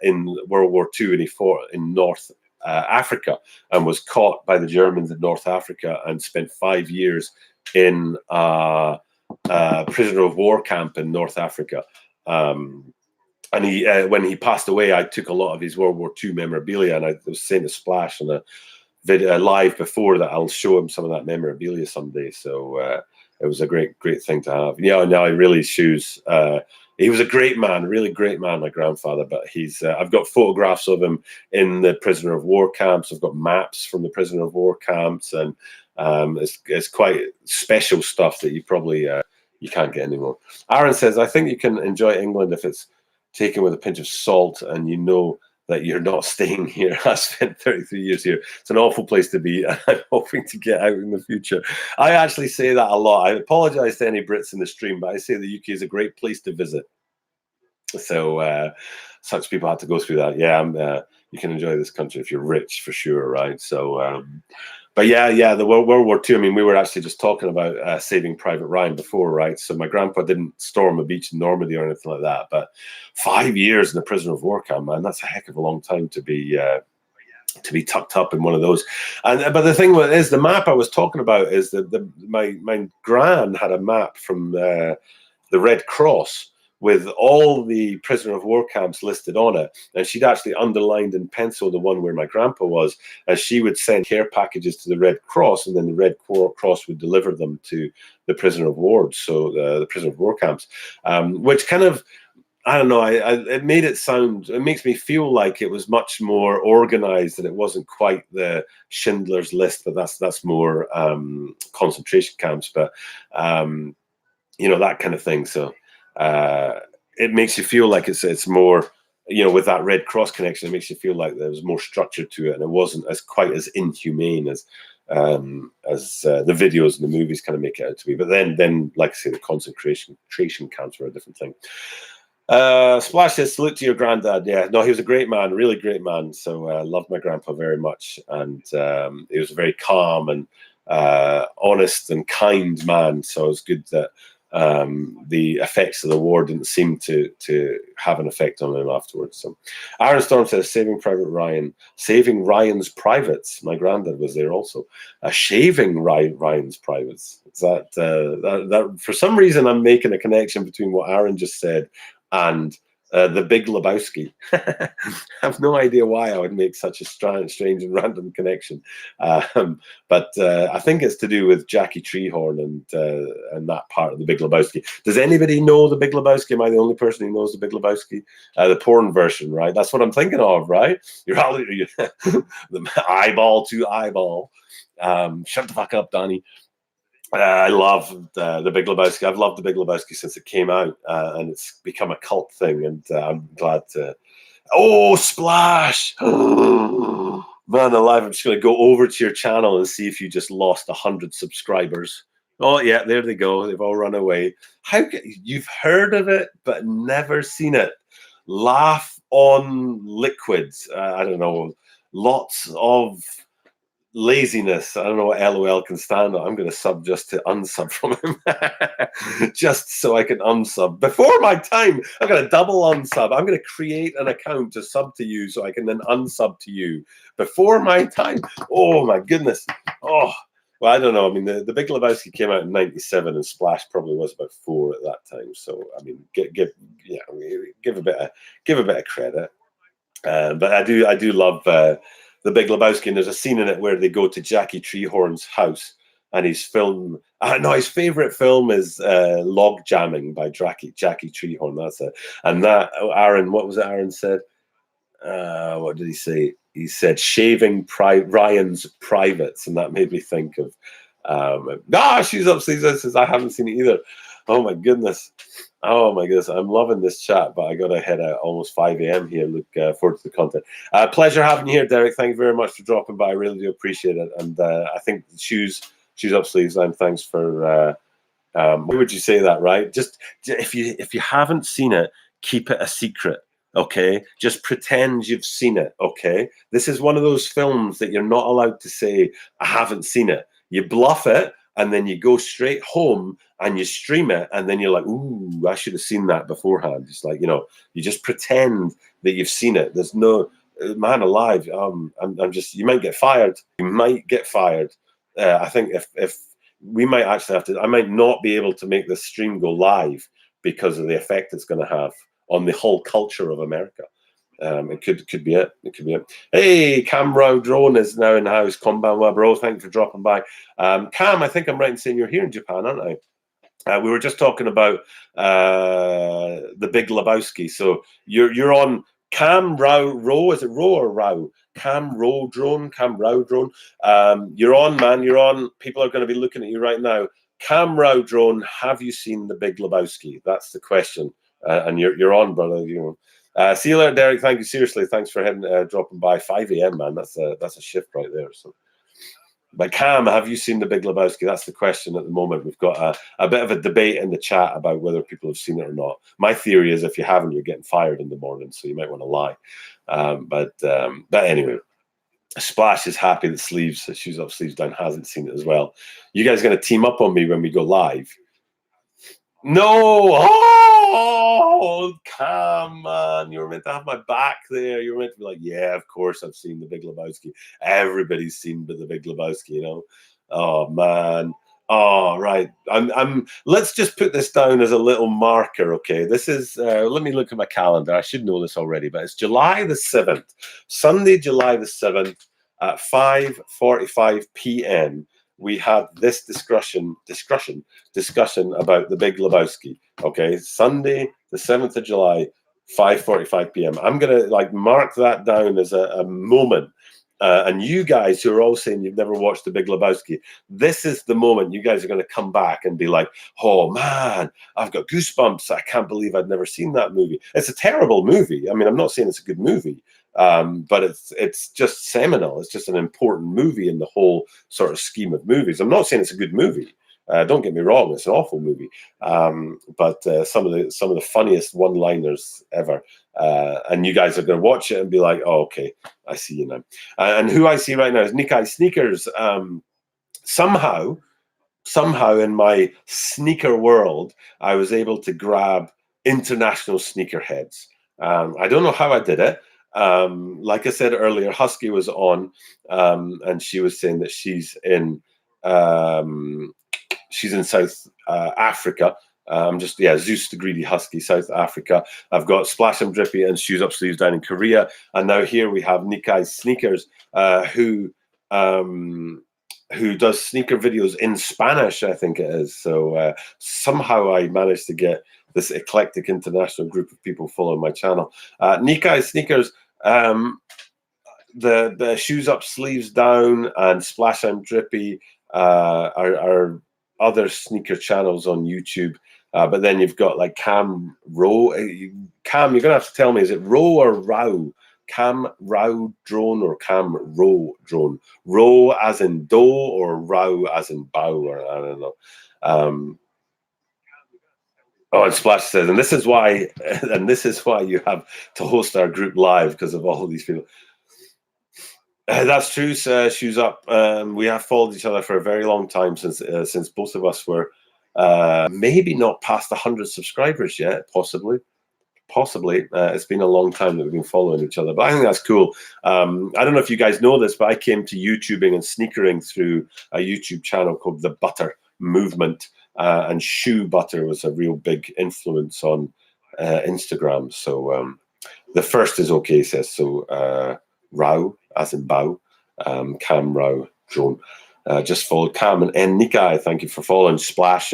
in World War II, and he fought in North Africa and was caught by the Germans in North Africa and spent 5 years in a prisoner of war camp in North Africa. And he, when he passed away, I took a lot of his World War II memorabilia, and I was saying to Splash on a video live before that I'll show him some of that memorabilia someday. So it was a great thing to have. Yeah, now he really shoes. He was a great man, really great man, my grandfather. But he's I've got photographs of him in the prisoner of war camps. I've got maps from the prisoner of war camps, and it's quite special stuff that you probably you can't get anymore. Aaron says, I think you can enjoy England if it's taken with a pinch of salt and you know that you're not staying here. I spent 33 years here. It's an awful place to be, and I'm hoping to get out in the future. I actually say that a lot. I apologize to any Brits in the stream, but I say the UK is a great place to visit. So such people had to go through that. Yeah, you can enjoy this country if you're rich, for sure, right? So, but yeah, the World War II. I mean, we were actually just talking about Saving Private Ryan before, right? So my grandpa didn't storm a beach in Normandy or anything like that, but 5 years in a prisoner of war camp, man, that's a heck of a long time to be tucked up in one of those. And but the thing is, the map I was talking about is that my gran had a map from the Red Cross with all the prisoner of war camps listed on it. And she'd actually underlined in pencil the one where my grandpa was, as she would send care packages to the Red Cross, and then the Red Cross would deliver them to the prisoner of war, so the prisoner of war camps, which kind of, I don't know, it made it sound, it makes me feel like it was much more organized, and it wasn't quite the Schindler's List, but that's more concentration camps, but, that kind of thing. So, it makes you feel like it's more, with that Red Cross connection, it makes you feel like there was more structure to it, and it wasn't quite as inhumane as the videos and the movies kind of make it out to be. But then, like I say, the concentration camps were a different thing. Splash says, salute to your granddad. Yeah, no, he was a great man, really great man. So I loved my grandpa very much, and he was very calm and honest and kind man. So it's good that the effects of the war didn't seem to have an effect on him afterwards. So Erin Storm says, saving Ryan's privates. My granddad was there also. Shaving Ryan's privates. Is that for some reason I'm making a connection between what Erin just said and the Big Lebowski. I have no idea why I would make such a strange and random connection, but I think it's to do with Jackie Treehorn and that part of the Big Lebowski. Does anybody know the Big Lebowski? Am I the only person who knows the Big Lebowski? The porn version, right? That's what I'm thinking of, right? You're the eyeball to eyeball. Shut the fuck up, Donnie. I love the Big Lebowski. I've loved the Big Lebowski since it came out, and it's become a cult thing. And I'm glad to. Oh, Splash! Man alive! I'm just going to go over to your channel and see if you just lost 100 subscribers. Oh yeah, there they go. They've all run away. You've heard of it but never seen it? Laugh on liquids. I don't know. Lots of laziness. I don't know what LOL can stand on. I'm going to sub just to unsub from him. Just so I can unsub before my time. I'm going to double unsub. I'm going to create an account to sub to you so I can then unsub to you before my time. Oh my goodness. Oh, well, I don't know. I mean, the Big Lebowski came out in '97 and Splash probably was about 4 at that time. So I mean, give a bit of credit. But I do love the Big Lebowski, and there's a scene in it where they go to Jackie Treehorn's house, and his favorite film is Log Jamming by Jackie Treehorn. That's it. And that Aaron, what was it? Aaron said, what did he say? He said shaving Ryan's privates, and that made me think of she's upstairs. Says I haven't seen it either. Oh my goodness. I'm loving this chat, but I got to head out almost 5 a.m. here. Look forward to the content. Pleasure having you here, Derek. Thank you very much for dropping by. I really do appreciate it. And I think shoes up sleeves. And thanks for. Why would you say that? Right? Just if you haven't seen it, keep it a secret. Okay, just pretend you've seen it. Okay, this is one of those films that you're not allowed to say I haven't seen it. You bluff it, and then you go straight home and you stream it, and then you're like, ooh, I should have seen that beforehand. Just like, you just pretend that you've seen it. There's no man alive. I'm just, you might get fired. You might get fired. I think if we might actually have to, I might not be able to make this stream go live because of the effect it's going to have on the whole culture of America. It could be it. It could be it. Hey, Cam Rao Drone is now in the house. Konbanwa, bro. Thank you for dropping by. Cam, I think I'm right in saying you're here in Japan, aren't I? We were just talking about the Big Lebowski. So you're on Cam Rao. Is it Ro or Rao? Cam Rao Drone. You're on, man. You're on. People are going to be looking at you right now. Cam Rao Drone. Have you seen the Big Lebowski? That's the question. And you're on, brother. See you later, Derek. Thank you. Seriously, thanks for dropping by. 5 a.m., man. That's a shift right there. So, but Cam, have you seen the Big Lebowski? That's the question at the moment. We've got a bit of a debate in the chat about whether people have seen it or not. My theory is if you haven't, you're getting fired in the morning, so you might want to lie. But anyway, Splash is happy that Shoes Up Sleeves Down hasn't seen it as well. You guys are going to team up on me when we go live? No! Oh, come on. You were meant to have my back there. You were meant to be like, yeah, of course I've seen the Big Lebowski. Everybody's seen the Big Lebowski, Oh, man. Oh, right. Let's just put this down as a little marker, okay? This is, let me look at my calendar. I should know this already, but it's July the 7th. Sunday, July the 7th at 5:45 p.m. we had this discussion about the Big Lebowski. Okay, Sunday, the 7th of July, 5:45 p.m. I'm gonna mark that down as a moment. And you guys who are all saying you've never watched the Big Lebowski, this is the moment you guys are going to come back and be like, oh man, I've got goosebumps. I can't believe I'd never seen that movie. It's a terrible movie. I mean, I'm not saying it's a good movie, but it's just seminal. It's just an important movie in the whole sort of scheme of movies. I'm not saying it's a good movie. Don't get me wrong; it's an awful movie. But some of the funniest one-liners ever. And you guys are going to watch it and be like, "Oh, okay, I see you now." And who I see right now is Nikai Sneakers. somehow in my sneaker world, I was able to grab international sneakerheads. I don't know how I did it. Like I said earlier, Husky was on, and she was saying that she's in South Africa. Zeus the Greedy Husky, South Africa. I've got Splash and Drippy and Shoes Up Sleeves down in Korea, and now here we have Nikai's Sneakers, who does sneaker videos in Spanish, I think it is. So somehow I managed to get this eclectic international group of people following my channel. Nikai Sneakers, the Shoes Up Sleeves Down and Splash and Drippy are other sneaker channels on YouTube. But then you've got like Cam Row. Cam, you're going to have to tell me, is it Row or Row? Cam Row Drone or Cam Row Drone? Row as in dough or Row as in bow, or I don't know. And Splash says, and this is why you have to host our group live, because of all of these people. That's true, Shoes Up. We have followed each other for a very long time, since both of us were maybe not past 100 subscribers yet, possibly. It's been a long time that we've been following each other, but I think that's cool. I don't know if you guys know this, but I came to YouTubing and sneakering through a YouTube channel called The Butter Movement, and Shoe Butter was a real big influence on Instagram. So the first is okay, says so. Rao as in bow, Cam Rao Drone. Just followed Cam and Nikai. Thank you for following. Splash.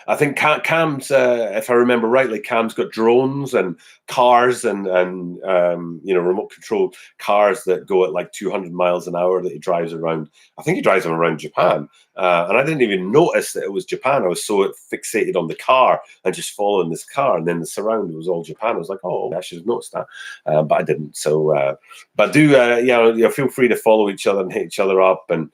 I think Cam's, if I remember rightly, Cam's got drones and cars and remote control cars that go at like 200 miles an hour that he drives around. I think he drives them around Japan. And I didn't even notice that it was Japan. I was so fixated on the car and just following this car. And then the surround was all Japan. I was like, oh, I should have noticed that. But I didn't. So, but do, feel free to follow each other and hit each other up and,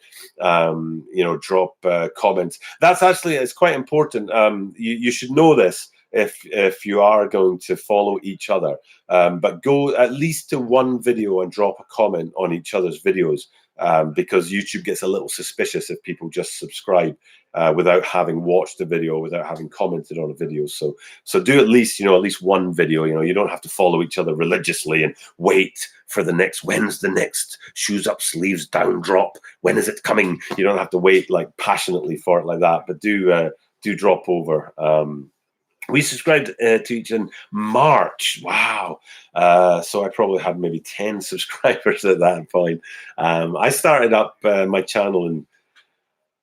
drop comments. That's actually, it's quite important. You should know this if you are going to follow each other. But go at least to one video and drop a comment on each other's videos. Because YouTube gets a little suspicious if people just subscribe without having watched the video, without having commented on a video. So do at least one video. You don't have to follow each other religiously and wait for when's the next Shoes Up Sleeves Down drop? When is it coming? You don't have to wait like passionately for it like that. But do drop over. We subscribed to each in March. Wow. So I probably had maybe 10 subscribers at that point. I started up my channel in,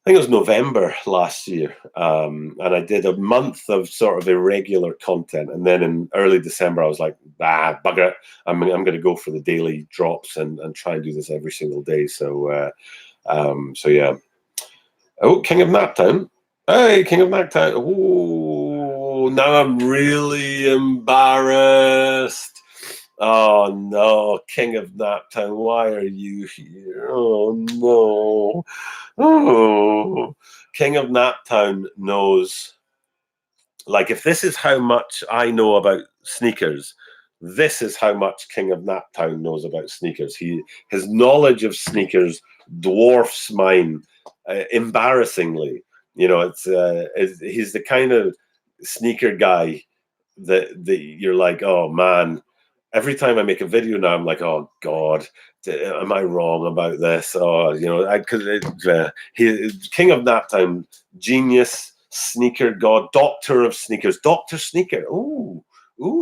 I think it was November last year. And I did a month of sort of irregular content. And then in early December, I was like, bugger it. I'm going to go for the daily drops and try and do this every single day. So yeah. Oh, King of Naptown. Hey, King of Naptown. Oh, now I'm really embarrassed. Oh no, King of Naptown, why are you here? Oh no. Oh, King of Naptown knows, like, if this is how much I know about sneakers, this is how much King of Naptown knows about sneakers. His knowledge of sneakers dwarfs mine, embarrassingly. He's the kind of sneaker guy that you're like, oh man. Every time I make a video now, I'm like, oh God, am I wrong about this? Oh, King of Naptown, genius, sneaker god, doctor of sneakers, Dr. Sneaker. Ooh,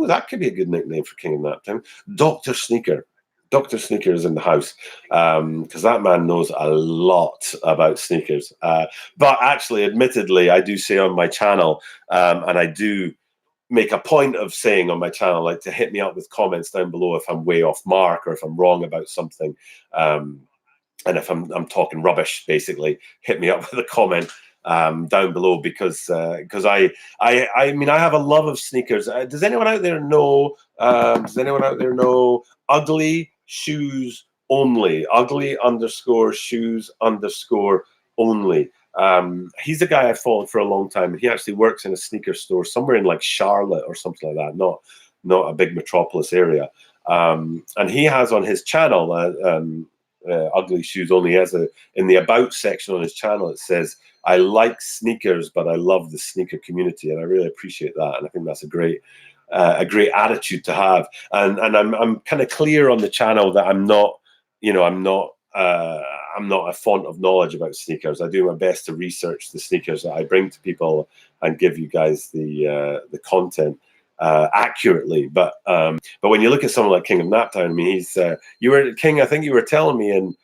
that could be a good nickname for King of Naptown. Dr. Sneaker. Dr. Sneaker is in the house, because that man knows a lot about sneakers. But actually, admittedly, I do say on my channel, and I do make a point of saying on my channel, like, to hit me up with comments down below if I'm way off mark or if I'm wrong about something. And if I'm talking rubbish, basically, hit me up with a comment down below, because I mean, I have a love of sneakers. Does anyone out there know? Ugly shoes only. ugly_shoes_only. He's a guy I've followed for a long time. He actually works in a sneaker store somewhere in like Charlotte or something like that, not a big metropolis area. And he has on his channel, ugly shoes. Only has in the about section on his channel, it says, "I like sneakers, but I love the sneaker community," and I really appreciate that. And I think that's a great attitude to have. And I'm kind of clear on the channel that I'm not a font of knowledge about sneakers. I do my best to research the sneakers that I bring to people and give you guys the content accurately. But when you look at someone like King of Naptown, I mean, he's you were King. I think you were telling me in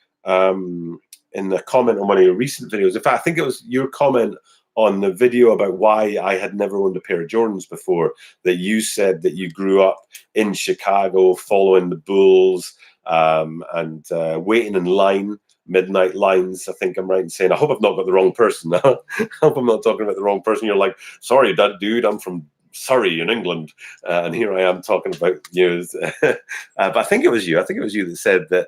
the comment on one of your recent videos. In fact, I think it was your comment on the video about why I had never owned a pair of Jordans before, that you said that you grew up in Chicago following the Bulls and waiting in line, midnight lines. I think I'm right in saying. I hope I've not got the wrong person. I hope I'm not talking about the wrong person. You're like, sorry, that dude, I'm from Surrey in England, and here I am talking about you. But I think it was you. I think it was you that said that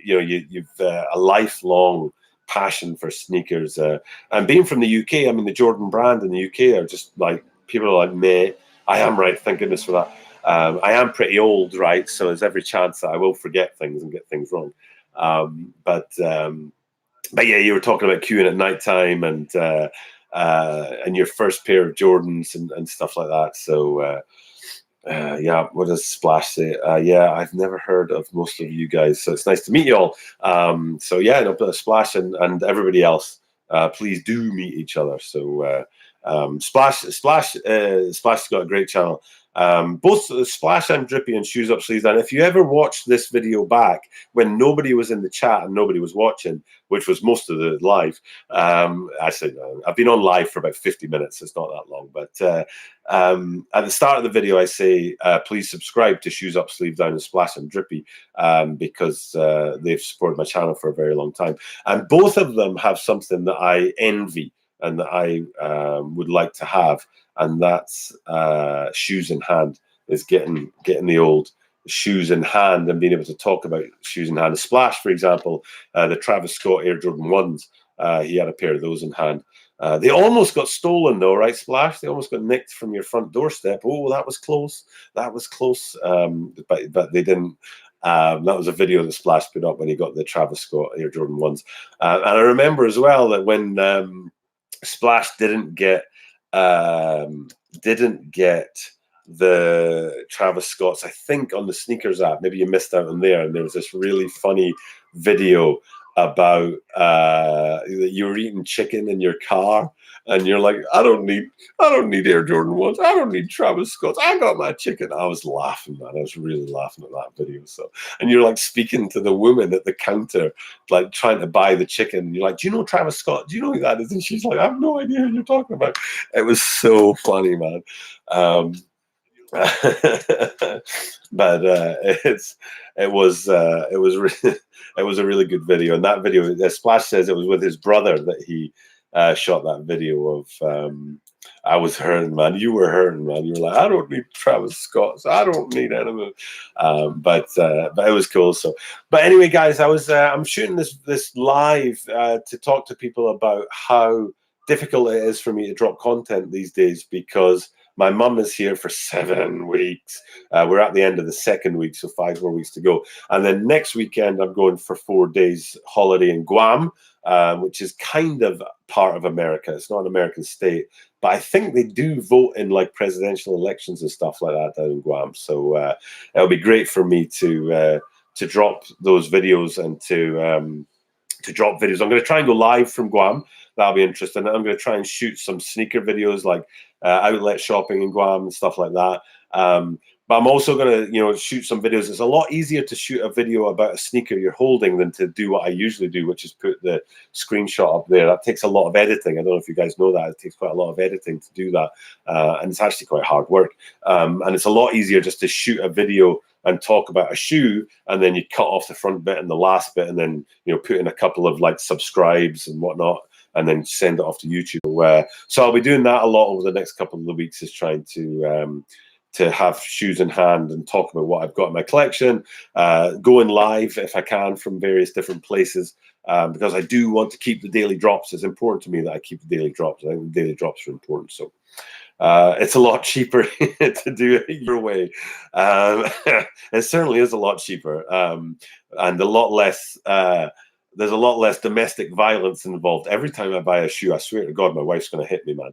you've a lifelong passion for sneakers, and being from the UK. I mean, the Jordan brand in the UK are just like, people are like, meh. I am right. Thank goodness for that. I am pretty old, right? So there's every chance that I will forget things and get things wrong. But yeah, you were talking about queuing at nighttime and your first pair of Jordans and stuff like that. So yeah, what does Splash say? Yeah, I've never heard of most of you guys, so it's nice to meet you all. So yeah, no, Splash and everybody else, please do meet each other. So Splash's got a great channel. Both Splash and Drippy and Shoes Up Sleeves Down. If you ever watched this video back when nobody was in the chat and nobody was watching, which was most of the live, actually I've been on live for about 50 minutes. It's not that long, but at the start of the video I say please subscribe to Shoes Up Sleeves Down and Splash and Drippy, because they've supported my channel for a very long time, and both of them have something that I envy and that I would like to have, and that's shoes in hand. Is getting the old shoes in hand and being able to talk about shoes in hand. Splash, for example, the Travis Scott Air Jordan 1s, he had a pair of those in hand. They almost got stolen though, right, Splash? They almost got nicked from your front doorstep. Oh, that was close. That was close. But they didn't. That was a video that Splash put up when he got the Travis Scott Air Jordan 1s. And I remember as well that when Splash didn't get the Travis Scotts, I think, on the sneakers app. Maybe you missed out on there. And there was this really funny video about you were eating chicken in your car, and you're like, I don't need Air Jordan 1s. I don't need Travis Scotts. I got my chicken. I was laughing, man. I was really laughing at that video. So, and you're like speaking to the woman at the counter, like trying to buy the chicken. And you're like, do you know Travis Scott? Do you know who that is? And she's like, I have no idea who you're talking about. It was so funny, man. But it was a really good video. And that video, Splash says it was with his brother that he shot that video of. I was hurting, man. You were hurting, man. You were like, I don't need Travis Scott. I don't need anything. But it was cool. So, but anyway, guys, I'm shooting this live to talk to people about how difficult it is for me to drop content these days, because my mum is here for 7 weeks. We're at the end of the second week, so 5 more weeks to go. And then next weekend, I'm going for 4 days holiday in Guam, which is kind of part of America. It's not an American state, but I think they do vote in like presidential elections and stuff like that down in Guam. So it'll be great for me to drop those videos and to drop videos. I'm going to try and go live from Guam. That'll be interesting. I'm going to try and shoot some sneaker videos, like outlet shopping in Guam and stuff like that. But I'm also going to, shoot some videos. It's a lot easier to shoot a video about a sneaker you're holding than to do what I usually do, which is put the screenshot up there. That takes a lot of editing. I don't know if you guys know that. It takes quite a lot of editing to do that. And it's actually quite hard work. And it's a lot easier just to shoot a video and talk about a shoe, and then you cut off the front bit and the last bit, and then put in a couple of like subscribes and whatnot, and then send it off to YouTube. So I'll be doing that a lot over the next couple of weeks, is trying to have shoes in hand and talk about what I've got in my collection, going live if I can from various different places, because I do want to keep the daily drops. It's important to me that I keep the daily drops. I think the daily drops are important. So It's a lot cheaper to do it your way. It certainly is a lot cheaper, and a lot less. There's a lot less domestic violence involved. Every time I buy a shoe, I swear to God, my wife's going to hit me, man.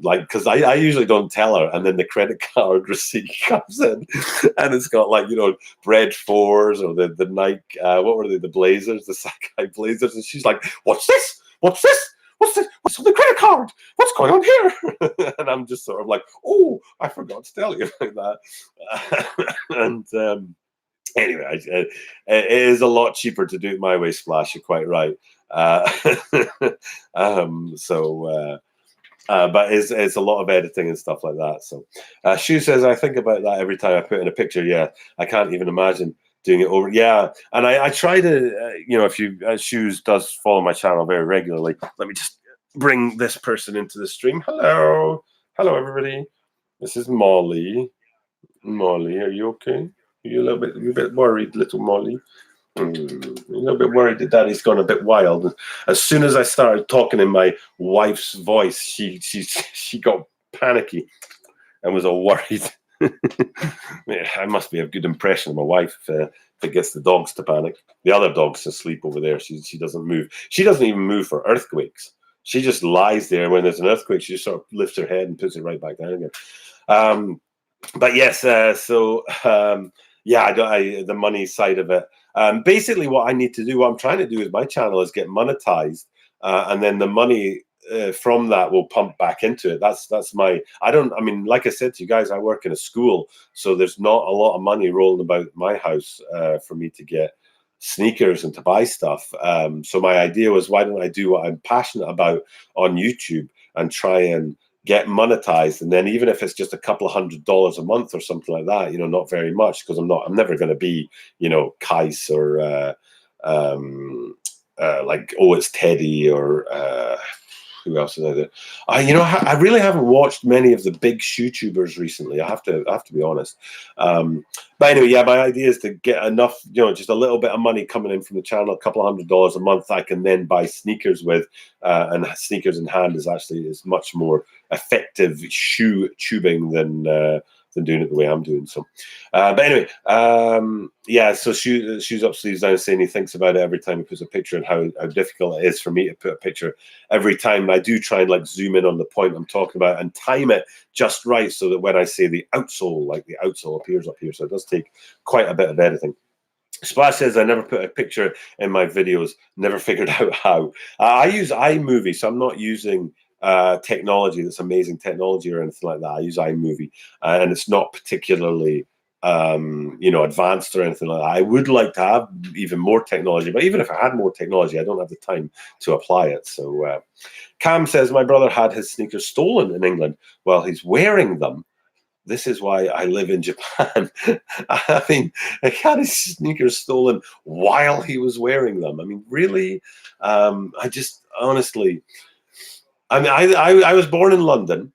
Like, because I usually don't tell her, and then the credit card receipt comes in, and it's got like, you know, Bread Fours or the Nike, what were they, the Blazers, the Sakai Blazers, and she's like, "What's this? What's this? What's this? What's on the credit card? What's going on here?" And I'm just sort of like, "Oh, I forgot to tell you like that." And anyway, it is a lot cheaper to do it my way, Splash. You're quite right. Uh, but it's a lot of editing and stuff like that. So, Shu says, I think about that every time I put in a picture. Yeah, I can't even imagine doing it over. Yeah, and I try to, you know, if you Shoes does follow my channel very regularly. Let me just bring this person into the stream. Hello, everybody. This is Molly. Molly, are you okay? You're a bit worried, little Molly. A little bit worried that Daddy's gone a bit wild. As soon as I started talking in my wife's voice, she got panicky and was all worried. I must be a good impression of my wife if it gets the dogs to panic. The other dog's asleep over there. She doesn't move. She doesn't even move for earthquakes. She just lies there when there's an earthquake. She just sort of lifts her head and puts it right back down again. But yes, yeah, the money side of it. Basically, what I need to do, what I'm trying to do with my channel is get monetized, and then the money from that will pump back into it. That's my. I mean, like I said to you guys, I work in a school, so there's not a lot of money rolling about my house for me to get sneakers and to buy stuff. So my idea was, why don't I do what I'm passionate about on YouTube and try and get monetized, and then even if it's just a couple of $100 a month or something like that, you know, not very much, because I'm never going to be, you know, Kais or like, oh, it's Teddy or who else is there? You know, I really haven't watched many of the big shoe-tubers recently. I have to be honest. But anyway, yeah, my idea is to get enough, you know, just a little bit of money coming in from the channel, a couple of $100 a month, I can then buy sneakers with, and sneakers in hand is much more effective shoe tubing than doing it the way I'm doing. So, but anyway, yeah. So Shoes Up Sleeves Down saying he thinks about it every time he puts a picture and how difficult it is for me to put a picture every time. And I do try and like zoom in on the point I'm talking about and time it just right so that when I say the outsole, like the outsole appears up here. So it does take quite a bit of editing. Splash says, I never put a picture in my videos, never figured out how. I use iMovie, so I'm not using technology that's amazing technology or anything like that. I use iMovie, and it's not particularly you know, advanced or anything like that. I would like to have even more technology, but even if I had more technology, I don't have the time to apply it. So Cam says, my brother had his sneakers stolen in England while he's wearing them. This is why I live in Japan. I mean, he had his sneakers stolen while he was wearing them. I mean, really? I just honestly, I mean, I was born in London.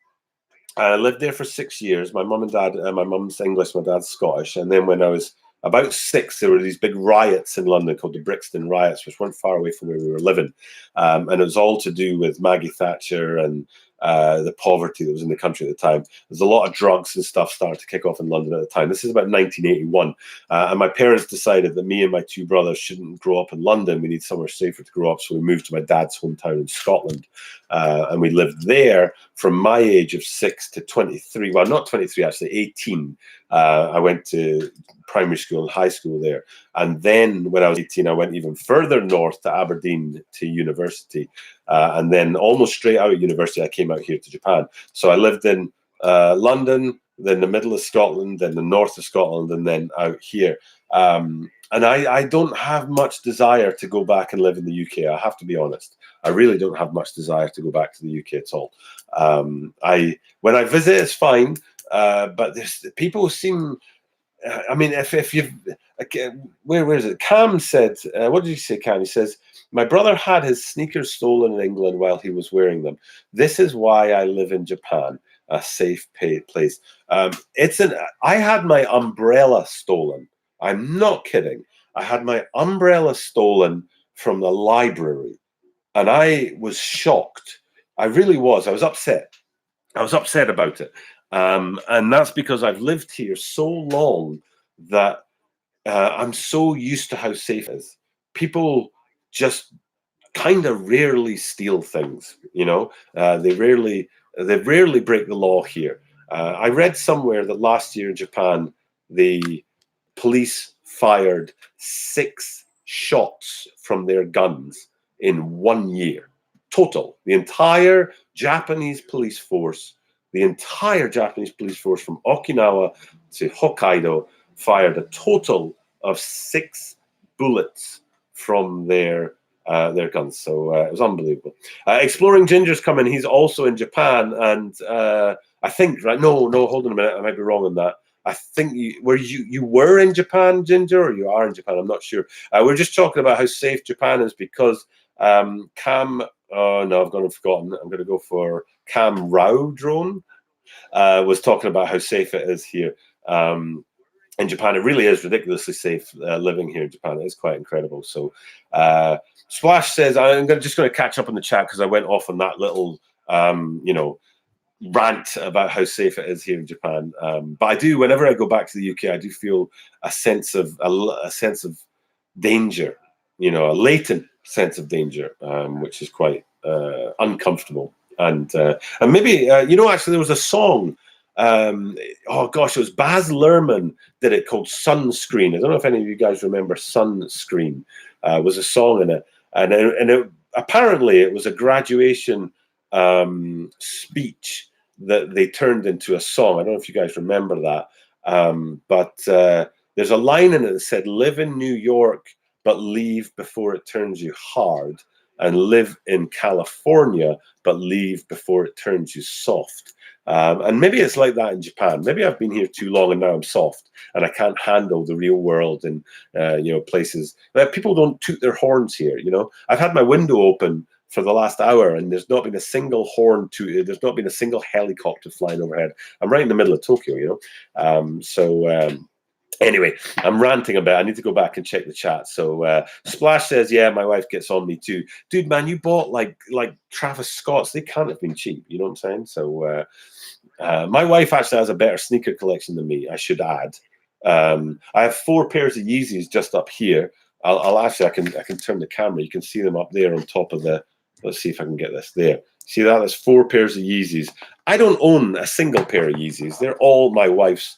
I lived there for 6 years. My mum and dad, my mum's English, my dad's Scottish. And then when I was about 6, there were these big riots in London called the Brixton riots, which weren't far away from where we were living. And it was all to do with Maggie Thatcher and the poverty that was in the country at the time. There's a lot of drugs and stuff started to kick off in London at the time. This is about 1981. And my parents decided that me and my two brothers shouldn't grow up in London. We need somewhere safer to grow up. So we moved to my dad's hometown in Scotland. And we lived there from my age of 6 to 23. Well, not 23, actually, 18. I went to primary school and high school there. And then when I was 18, I went even further north to Aberdeen to university. And then almost straight out of university, I came out here to Japan. So I lived in London, then the middle of Scotland, then the north of Scotland, and then out here. And I don't have much desire to go back and live in the UK. I have to be honest. I really don't have much desire to go back to the UK at all. When I visit, it's fine. But there's people seem. I mean, if you've, where is it? Cam said, what did you say, Cam? He says, my brother had his sneakers stolen in England while he was wearing them. This is why I live in Japan, a safe place. I had my umbrella stolen. I'm not kidding. I had my umbrella stolen from the library, and I was shocked. I really was. I was upset. I was upset about it. And that's because I've lived here so long that I'm so used to how safe it is. People just kind of rarely steal things, they rarely break the law here. I read somewhere that last year in Japan, the police fired 6 shots from their guns in 1 year. Total. The entire Japanese police force from Okinawa to Hokkaido fired a total of 6 bullets from their guns. So it was unbelievable. Exploring Ginger's coming. He's also in Japan, and I think No, hold on a minute. I might be wrong on that. I think you were in Japan, Ginger, or you are in Japan. I'm not sure. We're just talking about how safe Japan is because Cam. Oh no, I've gone and forgotten. I'm going to go for Cam Rao Drone. Was talking about how safe it is here. In Japan, it really is ridiculously safe living here in Japan. It is quite incredible. So, Splash says, I'm just going to catch up on the chat because I went off on that little, rant about how safe it is here in Japan. But I do, whenever I go back to the UK, I do feel a sense of danger, a latent sense of danger, which is quite uncomfortable. And maybe, actually, there was a song. It was Baz Luhrmann did it called Sunscreen. I don't know if any of you guys remember Sunscreen. Was a song in it, and apparently it was a graduation speech that they turned into a song. I don't know if you guys remember that, but there's a line in it that said, "Live in New York, but leave before it turns you hard, and live in California, but leave before it turns you soft." And maybe it's like that in Japan. Maybe I've been here too long and now I'm soft and I can't handle the real world and, places. People don't toot their horns here, I've had my window open for the last hour and there's not been a single horn tooted. There's not been a single helicopter flying overhead. I'm right in the middle of Tokyo, Anyway, I'm ranting a bit. I need to go back and check the chat. So Splash says, yeah, my wife gets on me too. Dude, man, you bought like Travis Scott's. They can't have been cheap. You know what I'm saying? So my wife actually has a better sneaker collection than me, I should add. I have 4 pairs of Yeezys just up here. I can turn the camera. You can see them up there on top of the, let's see if I can get this there. See that? There's 4 pairs of Yeezys. I don't own a single pair of Yeezys. They're all my wife's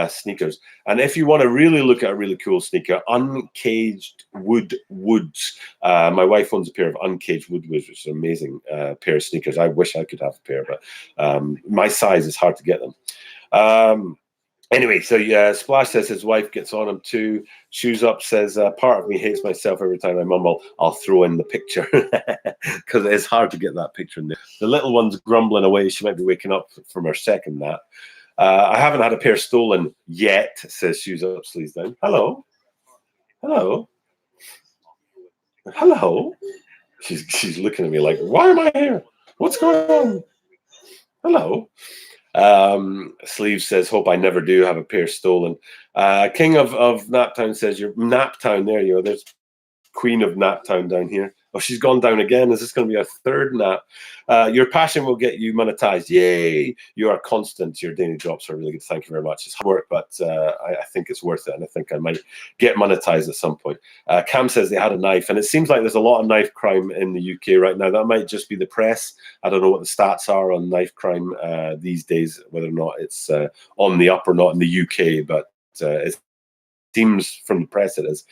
sneakers. And if you want to really look at a really cool sneaker, Uncaged Woods. My wife owns a pair of Uncaged Woods, which is an amazing pair of sneakers. I wish I could have a pair, but my size is hard to get them. Anyway, so yeah, Splash says his wife gets on him too. Shoes Up says, part of me hates myself every time I mumble, I'll throw in the picture. Because it's hard to get that picture in there. The little one's grumbling away. She might be waking up from her second nap. I haven't had a pair stolen yet, says Shoes Up, Sleeves Down. Hello. Hello. Hello. She's looking at me like, why am I here? What's going on? Hello. Sleeve says, hope I never do have a pair stolen. King of Naptown says, your Naptown, there you go. There's Queen of Naptown down here. Oh, she's gone down again. Is this going to be a third nap? Your passion will get you monetized. Yay! You are constant. Your daily drops are really good. Thank you very much. It's hard work, but I think it's worth it, and I think I might get monetized at some point. Cam says they had a knife, and it seems like there's a lot of knife crime in the UK right now. That might just be the press. I don't know what the stats are on knife crime these days, whether or not it's on the up or not in the UK, but it's seems from the press it is.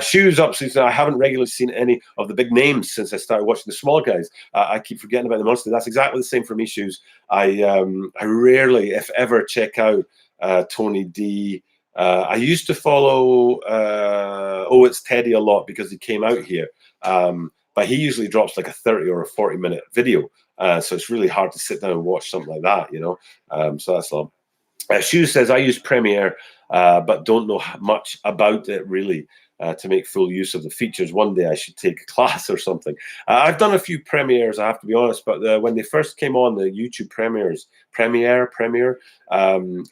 Shoes Up says, I haven't regularly seen any of the big names since I started watching the small guys. I keep forgetting about them honestly. That's exactly the same for me, Shoes. I rarely, if ever, check out Tony D. I used to follow It's Teddy a lot because he came out here. But he usually drops like a 30 or a 40-minute video. So it's really hard to sit down and watch something like that, so that's all. Shoes says, I use Premiere, but don't know much about it really to make full use of the features. One day I should take a class or something. I've done a few Premieres, I have to be honest, but when they first came on, the YouTube Premiere,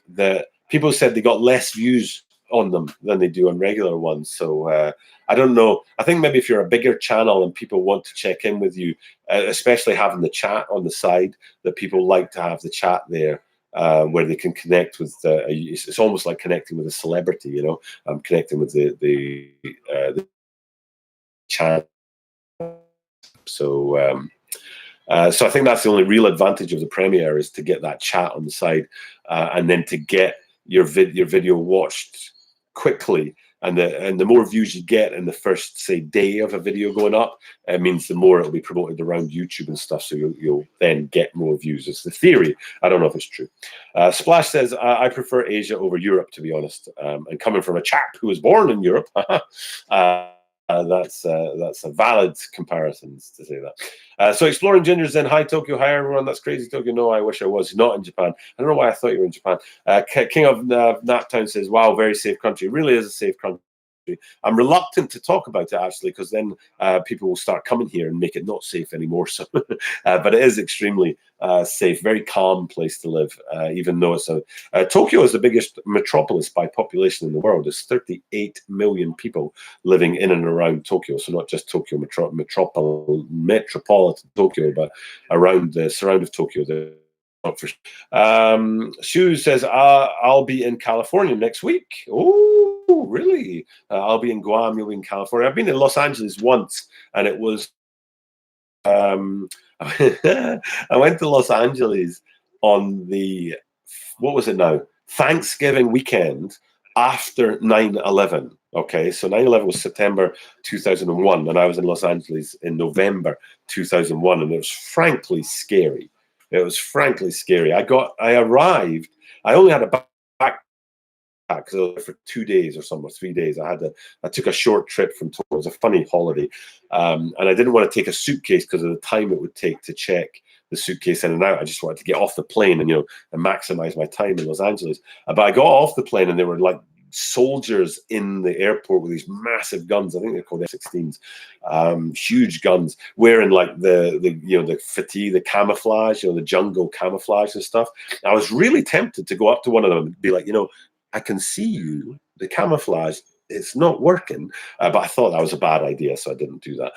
the people said they got less views on them than they do on regular ones. So I don't know. I think maybe if you're a bigger channel and people want to check in with you, especially having the chat on the side, that people like to have the chat there. Where they can connect with, it's almost like connecting with a celebrity, you know, connecting with the channel. So so I think that's the only real advantage of the Premiere, is to get that chat on the side, and then to get your video watched quickly. And the more views you get in the first, say, day of a video going up, it means the more it'll be promoted around YouTube and stuff. So you'll then get more views. It's the theory. I don't know if it's true. Splash says, I prefer Asia over Europe, to be honest. And coming from a chap who was born in Europe, that's a valid comparison to say that. So Exploring Ginger's in. Hi, Tokyo. Hi, everyone. That's crazy, Tokyo. No, I wish I was not in Japan. I don't know why I thought you were in Japan. King of Naptown says, wow, very safe country. It really is a safe country. I'm reluctant to talk about it, actually, because then people will start coming here and make it not safe anymore. So, but it is extremely safe, very calm place to live, even though it's Tokyo is the biggest metropolis by population in the world. There's 38 million people living in and around Tokyo. So not just Tokyo metropolitan Tokyo, but around the surround of Tokyo. Shu says, I'll be in California next week. Oh, really? I'll be in Guam, you'll be in California. I've been in Los Angeles once, and it was I went to Los Angeles on the, what was it now? Thanksgiving weekend after 9/11. Okay, so 9/11 was September 2001, and I was in Los Angeles in November 2001, and it was frankly scary. It was frankly scary. I arrived. I only had a backpack because I was there for 2 days or something, or 3 days. I took a short trip from Tokyo. It was a funny holiday, and I didn't want to take a suitcase because of the time it would take to check the suitcase in and out. I just wanted to get off the plane and and maximize my time in Los Angeles. But I got off the plane and there were like soldiers in the airport with these massive guns. I think they're called F-16s, huge guns, wearing like the fatigue, the camouflage, the jungle camouflage and stuff. I was really tempted to go up to one of them and be like, I can see you, the camouflage, it's not working. But I thought that was a bad idea, so I didn't do that.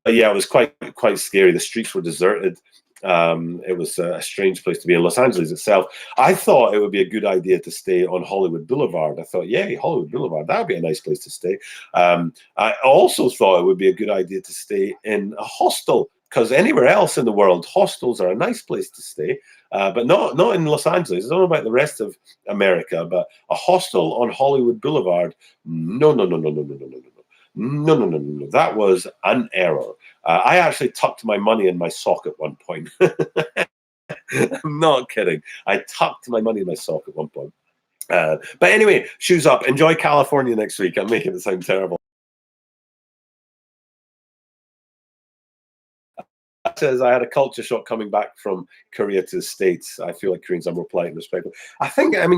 But yeah, it was quite scary. The streets were deserted. It was a strange place to be in. Los Angeles itself, I thought it would be a good idea to stay on Hollywood Boulevard. I thought, yay, Hollywood Boulevard, that would be a nice place to stay. I also thought it would be a good idea to stay in a hostel, because anywhere else in the world, hostels are a nice place to stay, but not in Los Angeles. I don't know about the rest of America, but a hostel on Hollywood Boulevard, no. No. That was an error. I actually tucked my money in my sock at one point. I'm not kidding. I tucked my money in my sock at one point. But anyway, shoes up. Enjoy California next week. I'm making it sound terrible. Says, I had a culture shock coming back from Korea to the States. I feel like Koreans are more polite and respectful.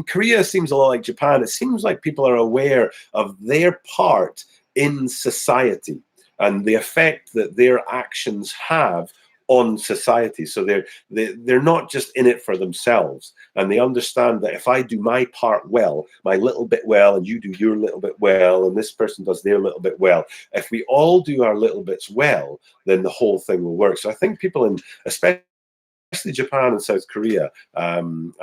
Korea seems a lot like Japan. It seems like people are aware of their part in society and the effect that their actions have on society. So they're not just in it for themselves, and they understand that if I do my part well, my little bit well, and you do your little bit well, and this person does their little bit well, if we all do our little bits well, then the whole thing will work. So I think people in especially Japan and South Korea, I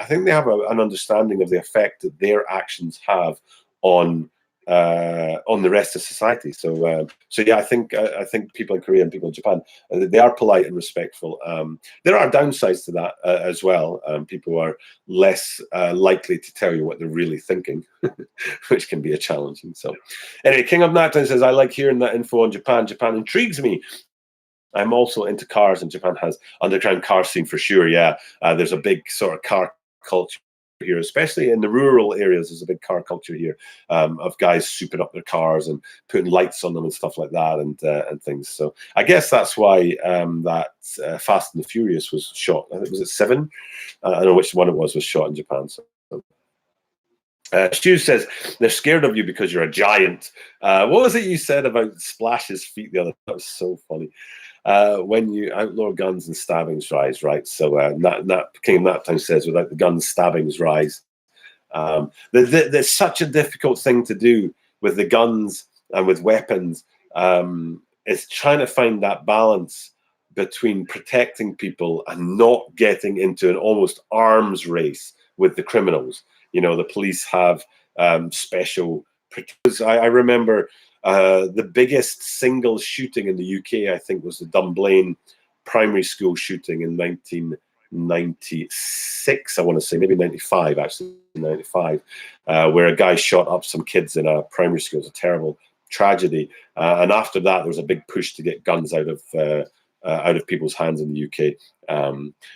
think they have an understanding of the effect that their actions have on the rest of society. So yeah, I think people in Korea and people in Japan, they are polite and respectful. There are downsides to that as well. People are less likely to tell you what they're really thinking, which can be a challenging. So anyway, King of Naptown says, I like hearing that info on Japan. Japan intrigues me. I'm also into cars, and Japan has underground car scene for sure. Yeah, there's a big sort of car culture here, especially in the rural areas. There's a big car culture here, of guys souping up their cars and putting lights on them and stuff like that, and things. So I guess that's why that Fast and the Furious was shot. I think, was it 7? I don't know which one it was shot in Japan. So. Stu says, they're scared of you because you're a giant. What was it you said about Splash's feet the other day? That was so funny. When you outlaw guns and stabbings rise, right? So King of Naptown says, without the guns, stabbings rise. There's such a difficult thing to do with the guns and with weapons. It's trying to find that balance between protecting people and not getting into an almost arms race with the criminals. You know, the police have special. Because I remember the biggest single shooting in the UK, I think, was the Dunblane primary school shooting in 1996. I want to say maybe 95, actually 95, where a guy shot up some kids in a primary school. It was a terrible tragedy. And after that, there was a big push to get guns out of people's hands in the UK.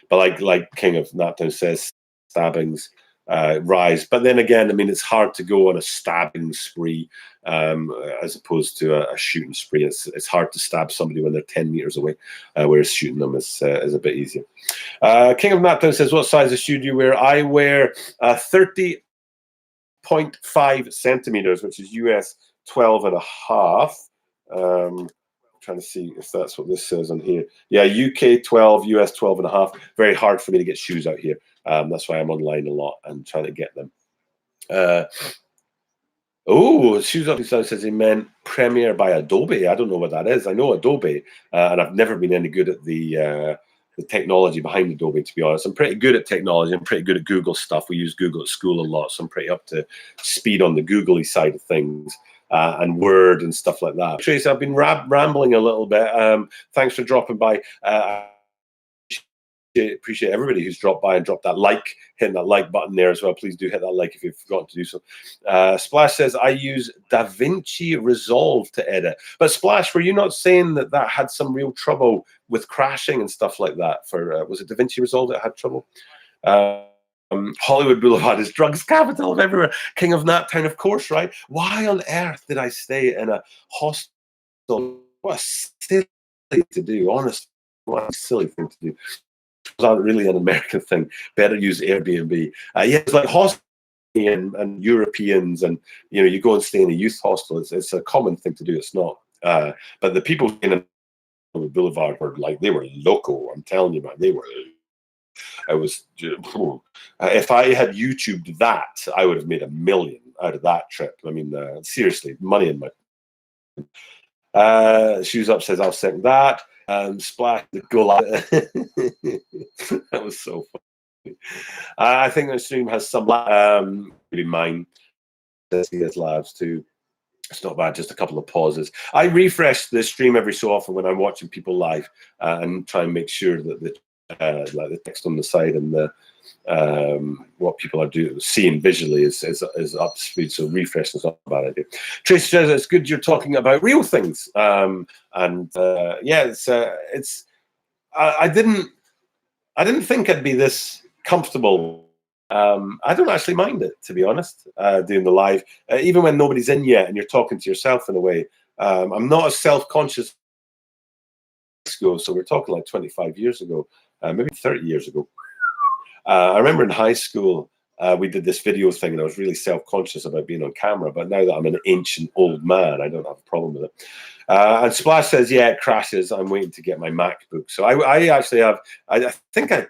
But like King of Naptown says, stabbings rise. But then again, I mean, it's hard to go on a stabbing spree as opposed to a shooting spree. It's hard to stab somebody when they're 10 meters away, whereas shooting them is a bit easier. King of Naptown says, what size of shoe do you wear? I wear 30.5 centimeters, which is US 12 and a half. Trying to see if that's what this says on here. Yeah, UK 12, US 12 and a half. Very hard for me to get shoes out here. That's why I'm online a lot and trying to get them. Shoes Up says he meant Premiere by Adobe. I don't know what that is. I know Adobe, and I've never been any good at the technology behind Adobe, to be honest. I'm pretty good at technology. I'm pretty good at Google stuff. We use Google at school a lot, so I'm pretty up to speed on the Googly side of things. And Word and stuff like that. Tracy, I've been rambling a little bit. Thanks for dropping by. Appreciate everybody who's dropped by and dropped that like, hitting that like button there as well. Please do hit that like if you've forgotten to do so. Splash says, I use DaVinci Resolve to edit. But Splash, were you not saying that had some real trouble with crashing and stuff like that? Was it DaVinci Resolve that had trouble? Hollywood Boulevard is drugs capital of everywhere. King of Naptown, of course, right? Why on earth did I stay in a hostel? What a silly thing to do, honestly. What a silly thing to do. It wasn't really an American thing. Better use Airbnb. It's like hostel and Europeans, and you go and stay in a youth hostel. It's a common thing to do. It's not. But the people in Hollywood Boulevard were like, they were loco. I'm telling you, man, they were. I was, if I had YouTubed that, I would have made $1 million out of that trip. I mean, seriously, money in my. Shoes Up says, I'll second that. Splash the goal. That was so funny. I think the stream has some, maybe mine. He has labs too. It's not bad, just a couple of pauses. I refresh the stream every so often when I'm watching people live and try and make sure that like the text on the side and the what people are seeing visually is up to speed. So refresh is not a bad idea. Tracy says it's good you're talking about real things. Yeah, it's I didn't think I'd be this comfortable. I don't actually mind it, to be honest, doing the live, even when nobody's in yet and you're talking to yourself in a way. I'm not as self-conscious. So we're talking like 25 years ago. Maybe 30 years ago. I remember in high school, we did this video thing and I was really self-conscious about being on camera. But now that I'm an ancient old man, I don't have a problem with it. And Splash says, yeah, it crashes. I'm waiting to get my MacBook. So I actually have, I think I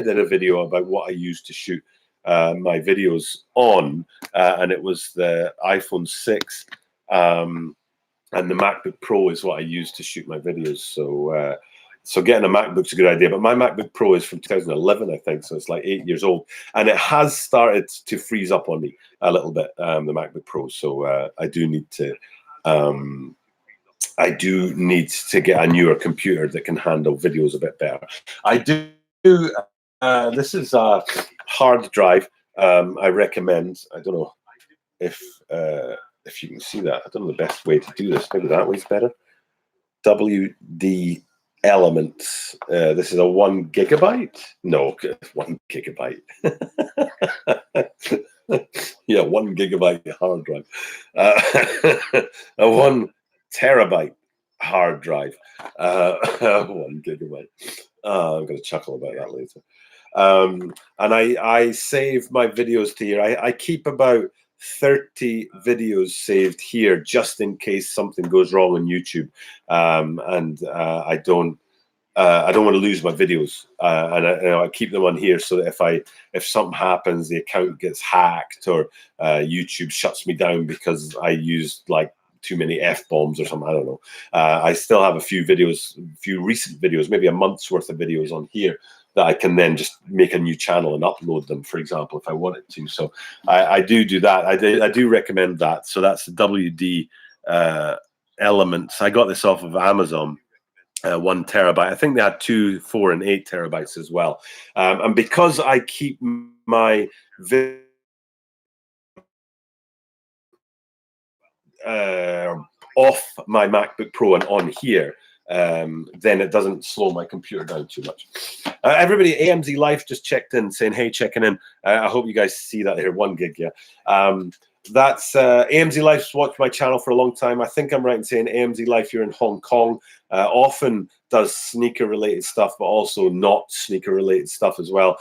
did a video about what I used to shoot my videos on. And it was the iPhone 6. And the MacBook Pro is what I use to shoot my videos. So getting a MacBook's a good idea, but my MacBook Pro is from 2011, I think, so it's like 8 years old, and it has started to freeze up on me a little bit, the MacBook Pro. So I do need to get a newer computer that can handle videos a bit better. I do. This is a hard drive. I recommend. I don't know if you can see that. I don't know the best way to do this. Maybe that way's better. WD Elements. This is a 1 gigabyte. No, 1 gigabyte. Yeah, 1 gigabyte hard drive. A 1 terabyte hard drive. 1 gigabyte. I'm going to chuckle about that later. And I save my videos to here. I keep about 30 videos saved here just in case something goes wrong on YouTube. And I don't I don't want to lose my videos, and I keep them on here so that if something happens, the account gets hacked or YouTube shuts me down because I used like too many F-bombs or something, I don't know. I still have a few recent videos, maybe a month's worth of videos on here that I can then just make a new channel and upload them, for example, if I wanted to. So I do that. I do recommend that. So that's the WD Elements. I got this off of Amazon. 1 terabyte. I think they had 2, 4, and 8 terabytes as well. And because I keep my off my MacBook Pro and on here, then it doesn't slow my computer down too much. Everybody, AMZ Life just checked in saying, hey, checking in. I hope you guys see that here. 1 gig, yeah. That's AMZ Life's watched my channel for a long time. I think I'm right in saying AMZ Life, you're in Hong Kong, often does sneaker related stuff, but also not sneaker related stuff as well.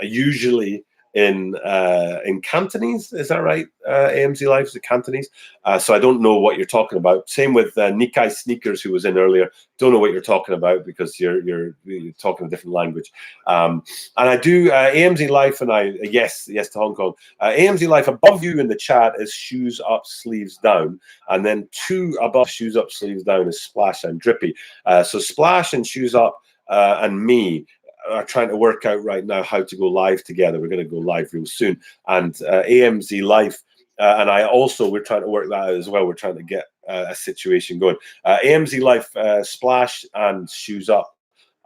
Usually in Cantonese, is that right? AMZ Life is Cantonese. So I don't know what you're talking about. Same with Nikkei Sneakers, who was in earlier. Don't know what you're talking about because you're talking a different language. And I do AMZ Life, and yes to Hong Kong. AMZ Life, above you in the chat is shoes up, sleeves down, and then 2 above shoes up, sleeves down is Splash and Drippy. So Splash and shoes up and me are trying to work out right now how to go live together. We're going to go live real soon. And AMZ Life, and we're trying to work that out as well. We're trying to get a situation going. AMZ Life, Splash and Shoes Up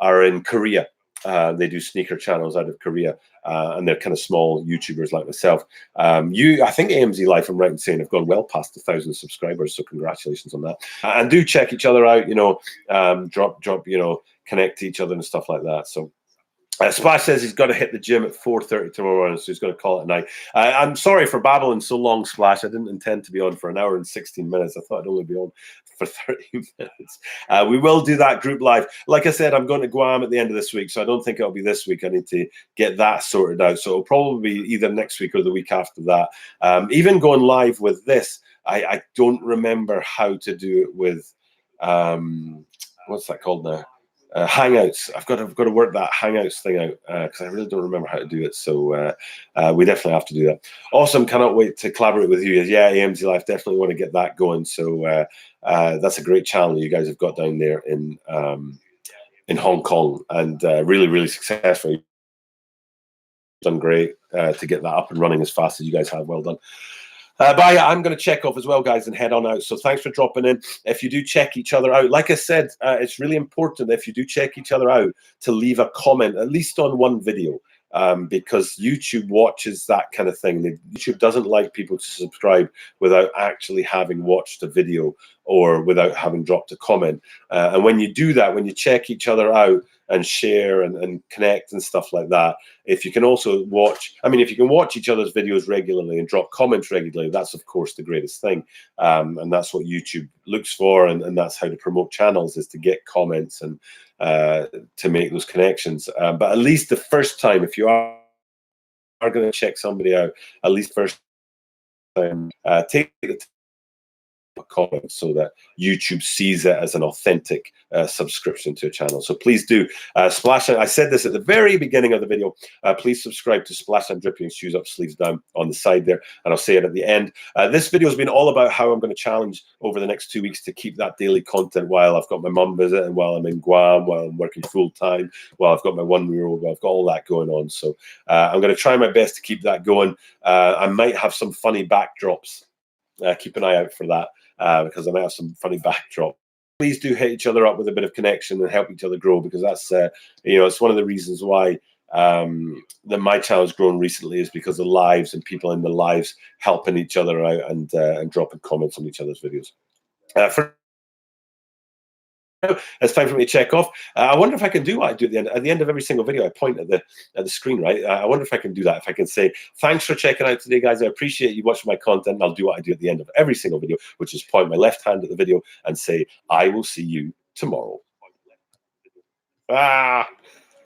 are in Korea. They do sneaker channels out of Korea, and they're kind of small YouTubers like myself. I think AMZ Life, I'm right in saying, have gone well past 1,000 subscribers, so congratulations on that. And do check each other out, drop, connect to each other and stuff like that. So Splash says he's got to hit the gym at 4:30 tomorrow morning, so he's going to call it a night. I'm sorry for babbling so long, Splash. I didn't intend to be on for 1 hour and 16 minutes. I thought I'd only be on for 30 minutes. We will do that group live. Like I said, I'm going to Guam at the end of this week, so I don't think it'll be this week. I need to get that sorted out. So it'll probably be either next week or the week after that. Even going live with this, I don't remember how to do it with, what's that called now? Hangouts. I've got to work that Hangouts thing out because I really don't remember how to do it. So we definitely have to do that. Awesome. Cannot wait to collaborate with you. Yeah, AMZ Life, definitely want to get that going. So that's a great channel you guys have got down there in Hong Kong, and really, really successful. You've done great to get that up and running as fast as you guys have. Well done. But I'm going to check off as well, guys, and head on out. So thanks for dropping in. If you do check each other out, like I said, it's really important if you do check each other out to leave a comment, at least on one video, because YouTube watches that kind of thing. YouTube doesn't like people to subscribe without actually having watched a video or without having dropped a comment. And when you do that, when you check each other out and share and connect and stuff like that, if you can also watch, if you can watch each other's videos regularly and drop comments regularly, that's of course the greatest thing. And that's what YouTube looks for, and that's how to promote channels, is to get comments and to make those connections. But at least the first time, if you are going to check somebody out, at least first time, take the comment so that YouTube sees it as an authentic subscription to a channel. So please do. Splash, I said this at the very beginning of the video, please subscribe to Splash and Dripping Shoes Up, Sleeves Down on the side there, and I'll say it at the end. This video has been all about how I'm going to challenge over the next 2 weeks to keep that daily content while I've got my mum visit, and while I'm in Guam, while I'm working full time, while I've got my 1-year-old, while I've got all that going on. So I'm going to try my best to keep that going. I might have some funny backdrops. Keep an eye out for that. Because I might have some funny backdrop. Please do hit each other up with a bit of connection and help each other grow, because that's it's one of the reasons why that my channel has grown recently, is because of lives and people in the lives helping each other out and dropping comments on each other's videos. It's time for me to check off. I wonder if I can do what I do at the end. At the end of every single video, I point at the screen, right? I wonder if I can do that. If I can say, thanks for checking out today, guys. I appreciate you watching my content. And I'll do what I do at the end of every single video, which is point my left hand at the video and say, I will see you tomorrow.